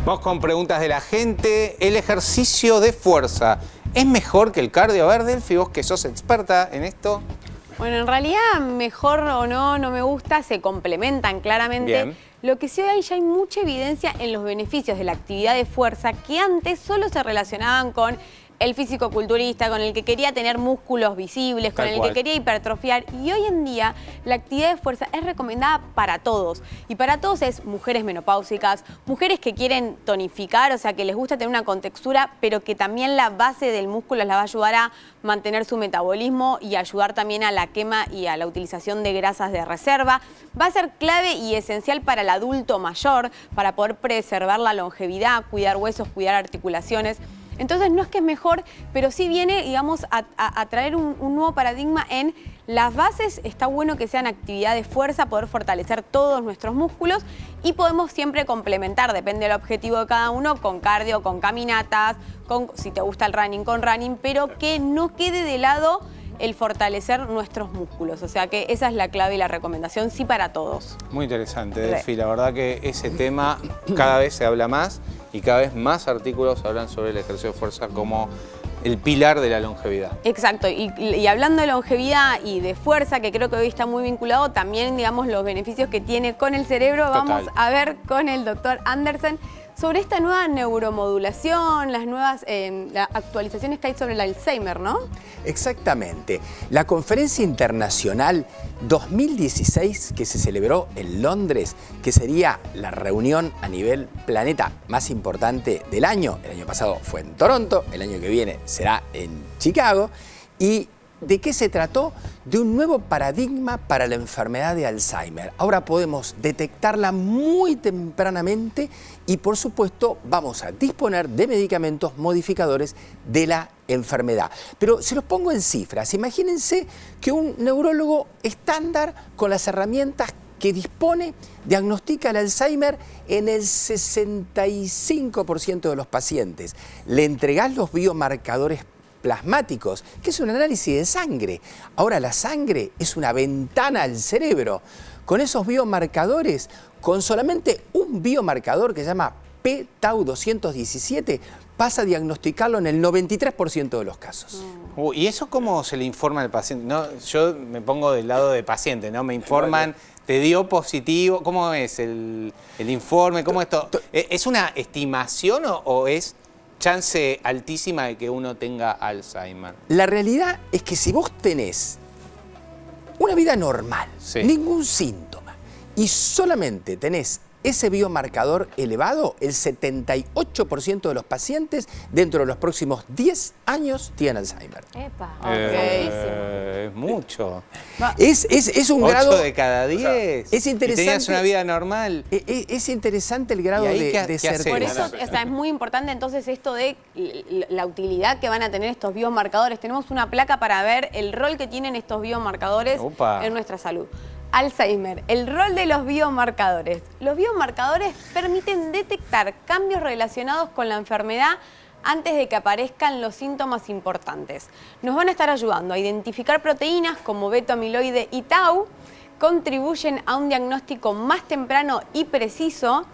Vamos con preguntas de la gente. El ejercicio de fuerza, ¿es mejor que el cardio? A ver, Delphi, vos que sos experta en esto. Bueno, en realidad, mejor o no me gusta, se complementan claramente. Bien. Lo que sí hay, ya hay mucha evidencia en los beneficios de la actividad de fuerza que antes solo se relacionaban con el físico-culturista, con el que quería tener músculos visibles, con el que quería hipertrofiar. Y hoy en día la actividad de fuerza es recomendada para todos. Y para todos es mujeres menopáusicas, mujeres que quieren tonificar, o sea, que les gusta tener una contextura, pero que también la base del músculo les va a ayudar a mantener su metabolismo y ayudar también a la quema y a la utilización de grasas de reserva. Va a ser clave y esencial para el adulto mayor, para poder preservar la longevidad, cuidar huesos, cuidar articulaciones. Entonces no es que es mejor, pero sí viene, digamos, a traer un nuevo paradigma en las bases. Está bueno que sean actividad de fuerza, poder fortalecer todos nuestros músculos y podemos siempre complementar, depende del objetivo de cada uno, con cardio, con caminatas, si te gusta el running, con running, pero que no quede de lado el fortalecer nuestros músculos. O sea que esa es la clave y la recomendación, sí, para todos. Muy interesante, Delphi. La verdad que ese tema cada vez se habla más y cada vez más artículos hablan sobre el ejercicio de fuerza como el pilar de la longevidad. Exacto, y hablando de longevidad y de fuerza, que creo que hoy está muy vinculado, también, digamos, los beneficios que tiene con el cerebro. Vamos a ver con el doctor Andersen sobre esta nueva neuromodulación, las nuevas las actualizaciones que hay sobre el Alzheimer, ¿no? Exactamente. La conferencia internacional 2016 que se celebró en Londres, que sería la reunión a nivel planeta más importante del año. El año pasado fue en Toronto, el año que viene será en Chicago. ¿Y de qué se trató? De un nuevo paradigma para la enfermedad de Alzheimer. Ahora podemos detectarla muy tempranamente y, por supuesto, vamos a disponer de medicamentos modificadores de la enfermedad. Pero se los pongo en cifras. Imagínense que un neurólogo estándar con las herramientas que dispone diagnostica el Alzheimer en el 65% de los pacientes. Le entregás los biomarcadores plasmáticos, que es un análisis de sangre. Ahora la sangre es una ventana al cerebro. Con esos biomarcadores, con solamente un biomarcador que se llama p-tau 217, pasa a diagnosticarlo en el 93% de los casos. ¿Y eso cómo se le informa al paciente? No, yo me pongo del lado de paciente, ¿no? Me informan, te dio positivo, ¿cómo es el informe? ¿Cómo esto? ¿Es una estimación o es chance altísima de que uno tenga Alzheimer? La realidad es que si vos tenés una vida normal, ningún síntoma, y solamente tenés ese biomarcador elevado, el 78% de los pacientes dentro de los próximos 10 años tienen Alzheimer. ¡Epa! Es mucho. Es un 8 grado de cada 10. Es interesante. Y tenías una vida normal. Es interesante el grado de certeza. Por eso es muy importante entonces esto de la utilidad que van a tener estos biomarcadores. Tenemos una placa para ver el rol que tienen estos biomarcadores en nuestra salud. Alzheimer, el rol de los biomarcadores. Los biomarcadores permiten detectar cambios relacionados con la enfermedad antes de que aparezcan los síntomas importantes. Nos van a estar ayudando a identificar proteínas como beta-amiloide y tau, contribuyen a un diagnóstico más temprano y preciso,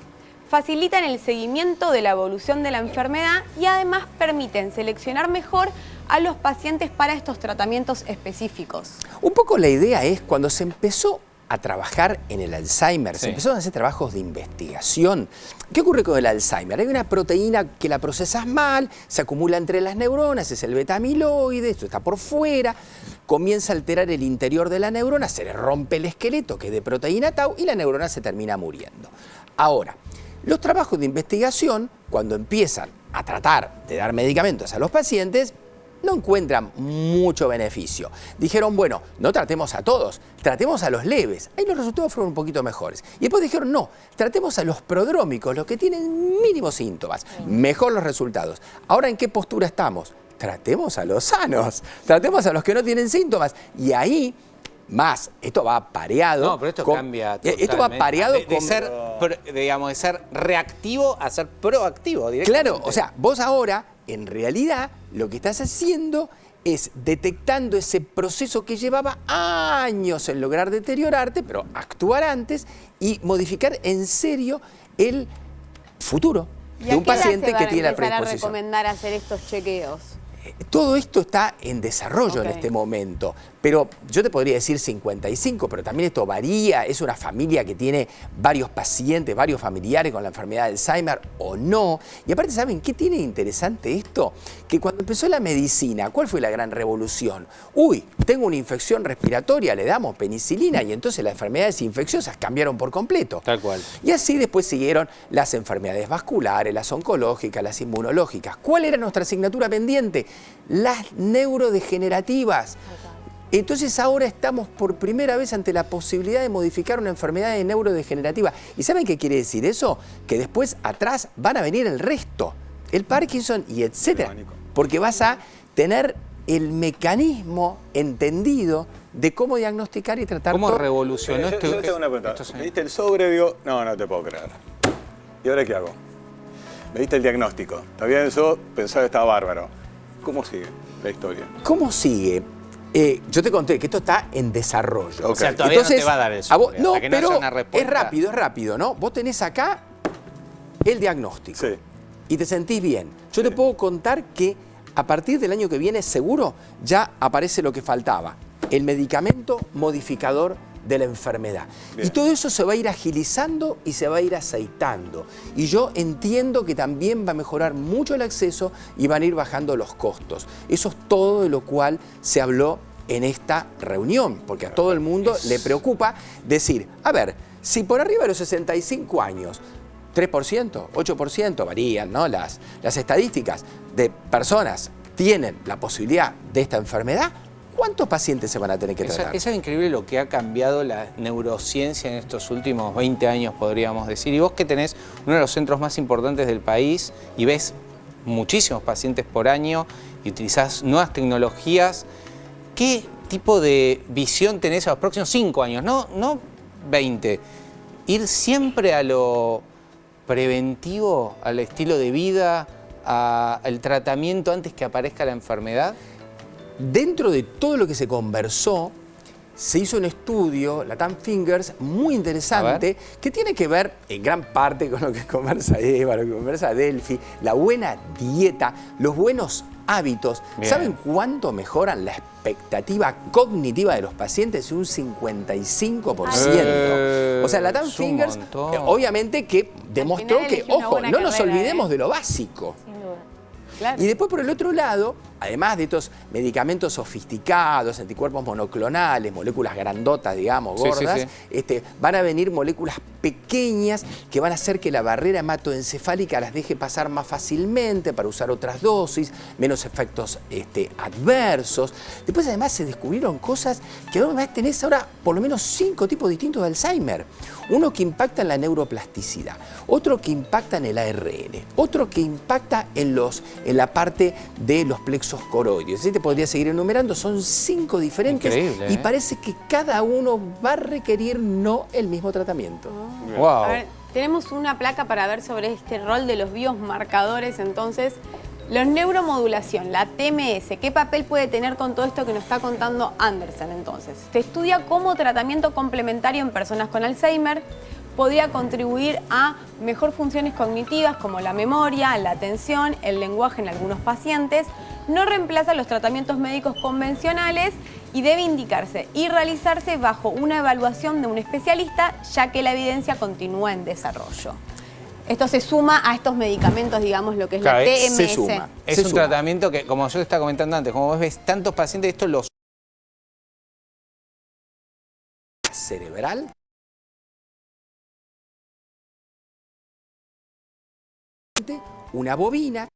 facilitan el seguimiento de la evolución de la enfermedad y además permiten seleccionar mejor a los pacientes para estos tratamientos específicos. Un poco la idea es cuando se empezó a trabajar en el Alzheimer, se empezaron a hacer trabajos de investigación. ¿Qué ocurre con el Alzheimer? Hay una proteína que la procesas mal, se acumula entre las neuronas, es el beta-amiloide, esto está por fuera, comienza a alterar el interior de la neurona, se le rompe el esqueleto que es de proteína tau y la neurona se termina muriendo. Ahora, los trabajos de investigación, cuando empiezan a tratar de dar medicamentos a los pacientes, no encuentran mucho beneficio. Dijeron, bueno, no tratemos a todos, tratemos a los leves. Ahí los resultados fueron un poquito mejores. Y después dijeron, no, tratemos a los prodrómicos, los que tienen mínimos síntomas. Mejor los resultados. Ahora, ¿en qué postura estamos? Tratemos a los sanos, tratemos a los que no tienen síntomas. Y ahí, más, esto va pareado. No, pero esto cambia totalmente. Esto va pareado de ser reactivo a ser proactivo directamente. Claro, o sea, vos ahora, en realidad, lo que estás haciendo es detectando ese proceso que llevaba años en lograr deteriorarte, pero actuar antes y modificar en serio el futuro de un paciente que tiene la predisposición. ¿Y a qué hora se va a recomendar hacer estos chequeos? Todo esto está en desarrollo en este momento, pero yo te podría decir 55, pero también esto varía, es una familia que tiene varios pacientes, varios familiares con la enfermedad de Alzheimer o no. Y aparte, ¿saben qué tiene interesante esto? Que cuando empezó la medicina, ¿cuál fue la gran revolución? Uy, tengo una infección respiratoria, le damos penicilina y entonces las enfermedades infecciosas cambiaron por completo. Tal cual. Y así después siguieron las enfermedades vasculares, las oncológicas, las inmunológicas. ¿Cuál era nuestra asignatura pendiente? Las neurodegenerativas. Entonces ahora estamos por primera vez ante la posibilidad de modificar una enfermedad neurodegenerativa. ¿Y saben qué quiere decir eso? Que después atrás van a venir el resto, el Parkinson y etcétera. Porque vas a tener el mecanismo entendido de cómo diagnosticar y tratar ¿Cómo todo. revolucionó Yo tengo una pregunta. Me diste el sobre, digo, no te puedo creer. ¿Y ahora qué hago? Me diste el diagnóstico. Está bien, yo pensaba que estaba bárbaro. ¿Cómo sigue la historia? ¿Cómo sigue? Yo te conté que esto está en desarrollo. Okay. O sea, todavía entonces, no te va a dar eso. No, pero es rápido, ¿no? Vos tenés acá el diagnóstico. Sí. Y te sentís bien. Yo te puedo contar que a partir del año que viene, seguro, ya aparece lo que faltaba. El medicamento modificador de la enfermedad. Bien. Y todo eso se va a ir agilizando y se va a ir aceitando. Y yo entiendo que también va a mejorar mucho el acceso y van a ir bajando los costos. Eso es todo de lo cual se habló en esta reunión, porque a todo el mundo le preocupa decir, a ver, si por arriba de los 65 años, 3%, 8%, varían, ¿no? Las estadísticas de personas tienen la posibilidad de esta enfermedad, ¿cuántos pacientes se van a tener que tratar? Es increíble lo que ha cambiado la neurociencia en estos últimos 20 años, podríamos decir. Y vos que tenés uno de los centros más importantes del país y ves muchísimos pacientes por año y utilizás nuevas tecnologías, ¿qué tipo de visión tenés a los próximos 5 años? No 20. Ir siempre a lo preventivo, al estilo de vida, al tratamiento antes que aparezca la enfermedad. Dentro de todo lo que se conversó, se hizo un estudio, la TAM Fingers, muy interesante, que tiene que ver en gran parte con lo que conversa Eva, lo que conversa Delphi, la buena dieta, los buenos hábitos. Bien. ¿Saben cuánto mejoran la expectativa cognitiva de los pacientes? Un 55%. O sea, la TAM Es un Fingers, montón. obviamente que demostró final que, elegí una ojo, buena no nos carrera, olvidemos de lo básico. Sin duda. Claro. Y después, por el otro lado, además de estos medicamentos sofisticados, anticuerpos monoclonales, moléculas grandotas, digamos, Sí, gordas, sí, van a venir moléculas pequeñas que van a hacer que la barrera hematoencefálica las deje pasar más fácilmente para usar otras dosis, menos efectos adversos. Después, además, se descubrieron cosas que además tenés ahora por lo menos 5 tipos distintos de Alzheimer. Uno que impacta en la neuroplasticidad, otro que impacta en el ARN, otro que impacta en la parte de los plexos coroides. Así te podría seguir enumerando, son 5 diferentes. Increíble, y ¿eh? parece que cada uno va a requerir no el mismo tratamiento. Wow. A ver, tenemos una placa para ver sobre este rol de los biomarcadores, entonces, la neuromodulación, la TMS, ¿qué papel puede tener con todo esto que nos está contando Andersen entonces? Se estudia como tratamiento complementario en personas con Alzheimer, podría contribuir a mejor funciones cognitivas como la memoria, la atención, el lenguaje en algunos pacientes, no reemplaza los tratamientos médicos convencionales y debe indicarse y realizarse bajo una evaluación de un especialista, ya que la evidencia continúa en desarrollo. Esto se suma a estos medicamentos, digamos, lo que es Claro, la TMS. se suma. Es Se un suma. tratamiento que, como yo te estaba comentando antes, como vos ves tantos pacientes, esto los Cerebral. Una bobina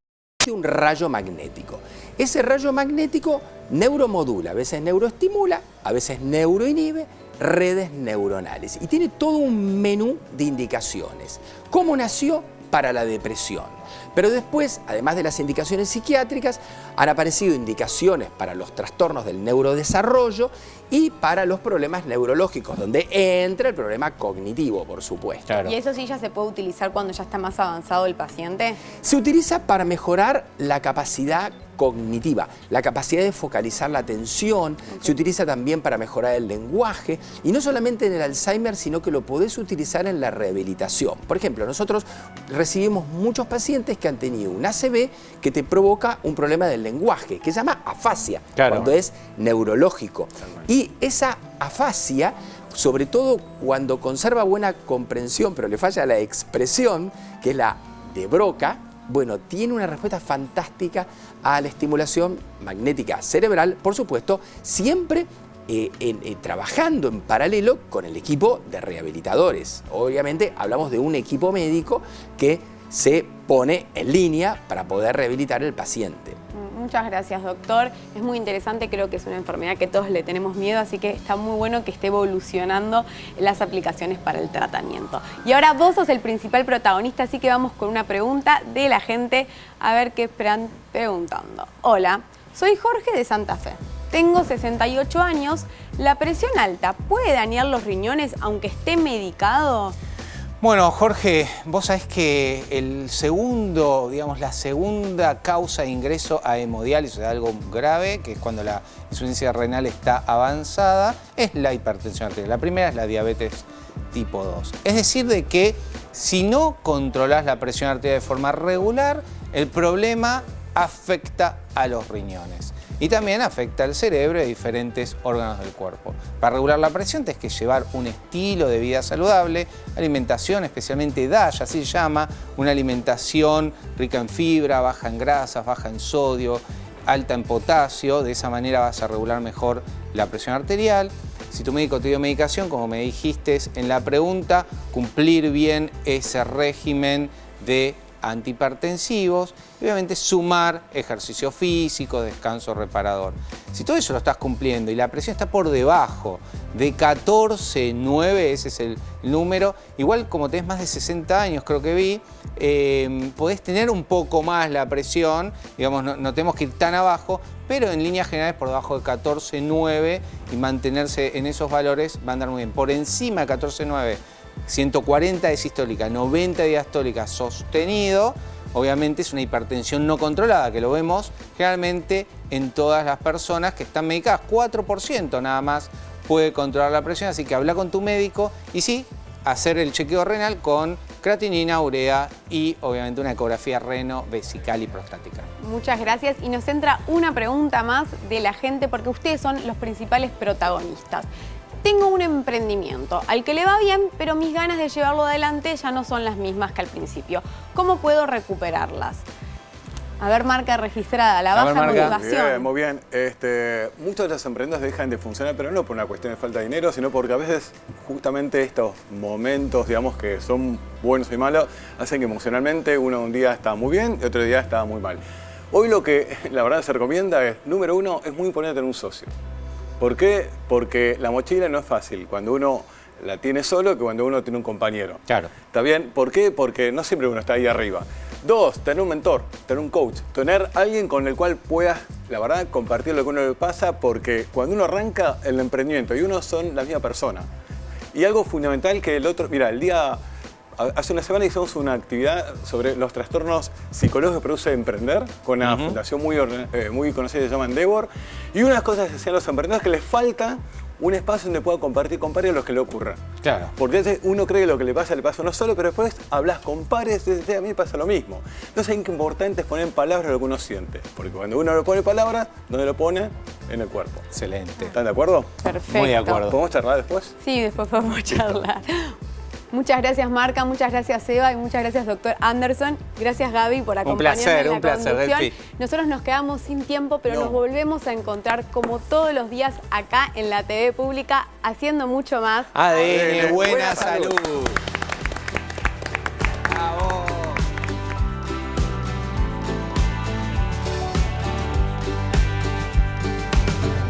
y un rayo magnético. Ese rayo magnético neuromodula, a veces neuroestimula, a veces neuroinhibe redes neuronales. Y tiene todo un menú de indicaciones. ¿Cómo nació? Para la depresión. Pero después, además de las indicaciones psiquiátricas, han aparecido indicaciones para los trastornos del neurodesarrollo y para los problemas neurológicos, donde entra el problema cognitivo, por supuesto. Claro. ¿Y eso sí ya se puede utilizar cuando ya está más avanzado el paciente? Se utiliza para mejorar la capacidad cognitiva, la capacidad de focalizar la atención, se utiliza también para mejorar el lenguaje, y no solamente en el Alzheimer, sino que lo podés utilizar en la rehabilitación. Por ejemplo, nosotros recibimos muchos pacientes que han tenido un ACV que te provoca un problema del lenguaje, que se llama afasia, Claro. cuando es neurológico. Y esa afasia, sobre todo cuando conserva buena comprensión, pero le falla la expresión, que es la de Broca, bueno, tiene una respuesta fantástica a la estimulación magnética cerebral, por supuesto, siempre trabajando en paralelo con el equipo de rehabilitadores. Obviamente hablamos de un equipo médico que se pone en línea para poder rehabilitar al paciente. Muchas gracias, doctor. Es muy interesante, creo que es una enfermedad que todos le tenemos miedo, así que está muy bueno que esté evolucionando las aplicaciones para el tratamiento. Y ahora vos sos el principal protagonista, así que vamos con una pregunta de la gente, a ver qué están preguntando. Hola, soy Jorge de Santa Fe. Tengo 68 años. ¿La presión alta puede dañar los riñones aunque esté medicado? Bueno, Jorge, vos sabés que la segunda causa de ingreso a hemodiálisis, de algo grave, que es cuando la insuficiencia renal está avanzada, es la hipertensión arterial. La primera es la diabetes tipo 2. Es decir, de que si no controlás la presión arterial de forma regular, el problema afecta a los riñones. y también afecta al cerebro y diferentes órganos del cuerpo. Para regular la presión tienes que llevar un estilo de vida saludable, alimentación, especialmente DASH, así se llama, una alimentación rica en fibra, baja en grasas, baja en sodio, alta en potasio. De esa manera vas a regular mejor la presión arterial. Si tu médico te dio medicación, como me dijiste en la pregunta, cumplir bien ese régimen de antihipertensivos y obviamente sumar ejercicio físico, descanso reparador. Si todo eso lo estás cumpliendo y la presión está por debajo de 14,9, ese es el número, igual como tenés más de 60 años, creo que vi, podés tener un poco más la presión, digamos, no tenemos que ir tan abajo, pero en líneas generales por debajo de 14,9 y mantenerse en esos valores va a andar muy bien. Por encima de 14,9, 140 de sistólica, 90 de diastólica sostenido, obviamente es una hipertensión no controlada, que lo vemos generalmente en todas las personas que están medicadas. 4% nada más puede controlar la presión, así que habla con tu médico y sí, hacer el chequeo renal con creatinina, urea y obviamente una ecografía reno, vesical y prostática. Muchas gracias. Y nos entra una pregunta más de la gente, porque ustedes son los principales protagonistas. Tengo un emprendimiento al que le va bien, pero mis ganas de llevarlo adelante ya no son las mismas que al principio. ¿Cómo puedo recuperarlas? A ver, marca registrada, la baja motivación. Bien, muy bien. Muchos de los emprendedores dejan de funcionar, pero no por una cuestión de falta de dinero, sino porque a veces justamente estos momentos, digamos, que son buenos y malos, hacen que emocionalmente uno un día está muy bien y otro día está muy mal. Hoy lo que la verdad se recomienda es, número uno, es muy importante tener un socio. ¿Por qué? Porque la mochila no es fácil cuando uno la tiene solo que cuando uno tiene un compañero. Claro. ¿Está bien? ¿Por qué? Porque no siempre uno está ahí arriba. Dos, tener un mentor, tener un coach, tener alguien con el cual puedas, la verdad, compartir lo que uno le pasa, porque cuando uno arranca el emprendimiento y uno son la misma persona. Y algo fundamental que el otro, mira, hace una semana hicimos una actividad sobre los trastornos psicológicos que produce emprender con una fundación muy conocida que se llama Endeavor. Y una de las cosas que decían los emprendedores es que les falta un espacio donde pueda compartir con pares los que le ocurra. Claro. Porque a veces uno cree que lo que le pasa a uno solo, pero después hablas con pares y dices, a mí me pasa lo mismo. Entonces es importante poner en palabras lo que uno siente. Porque cuando uno lo pone en palabras, ¿dónde lo pone? En el cuerpo. Excelente. ¿Están de acuerdo? Perfecto. Muy de acuerdo. ¿Podemos charlar después? Sí, después podemos charlar. Muchas gracias, Marca, muchas gracias, Eva, y muchas gracias, doctor Anderson. Gracias, Gaby, por acompañarme en la conducción. Delphi. Nosotros nos quedamos sin tiempo, pero nos volvemos a encontrar como todos los días acá en la TV pública, haciendo mucho más. ADN, buena salud.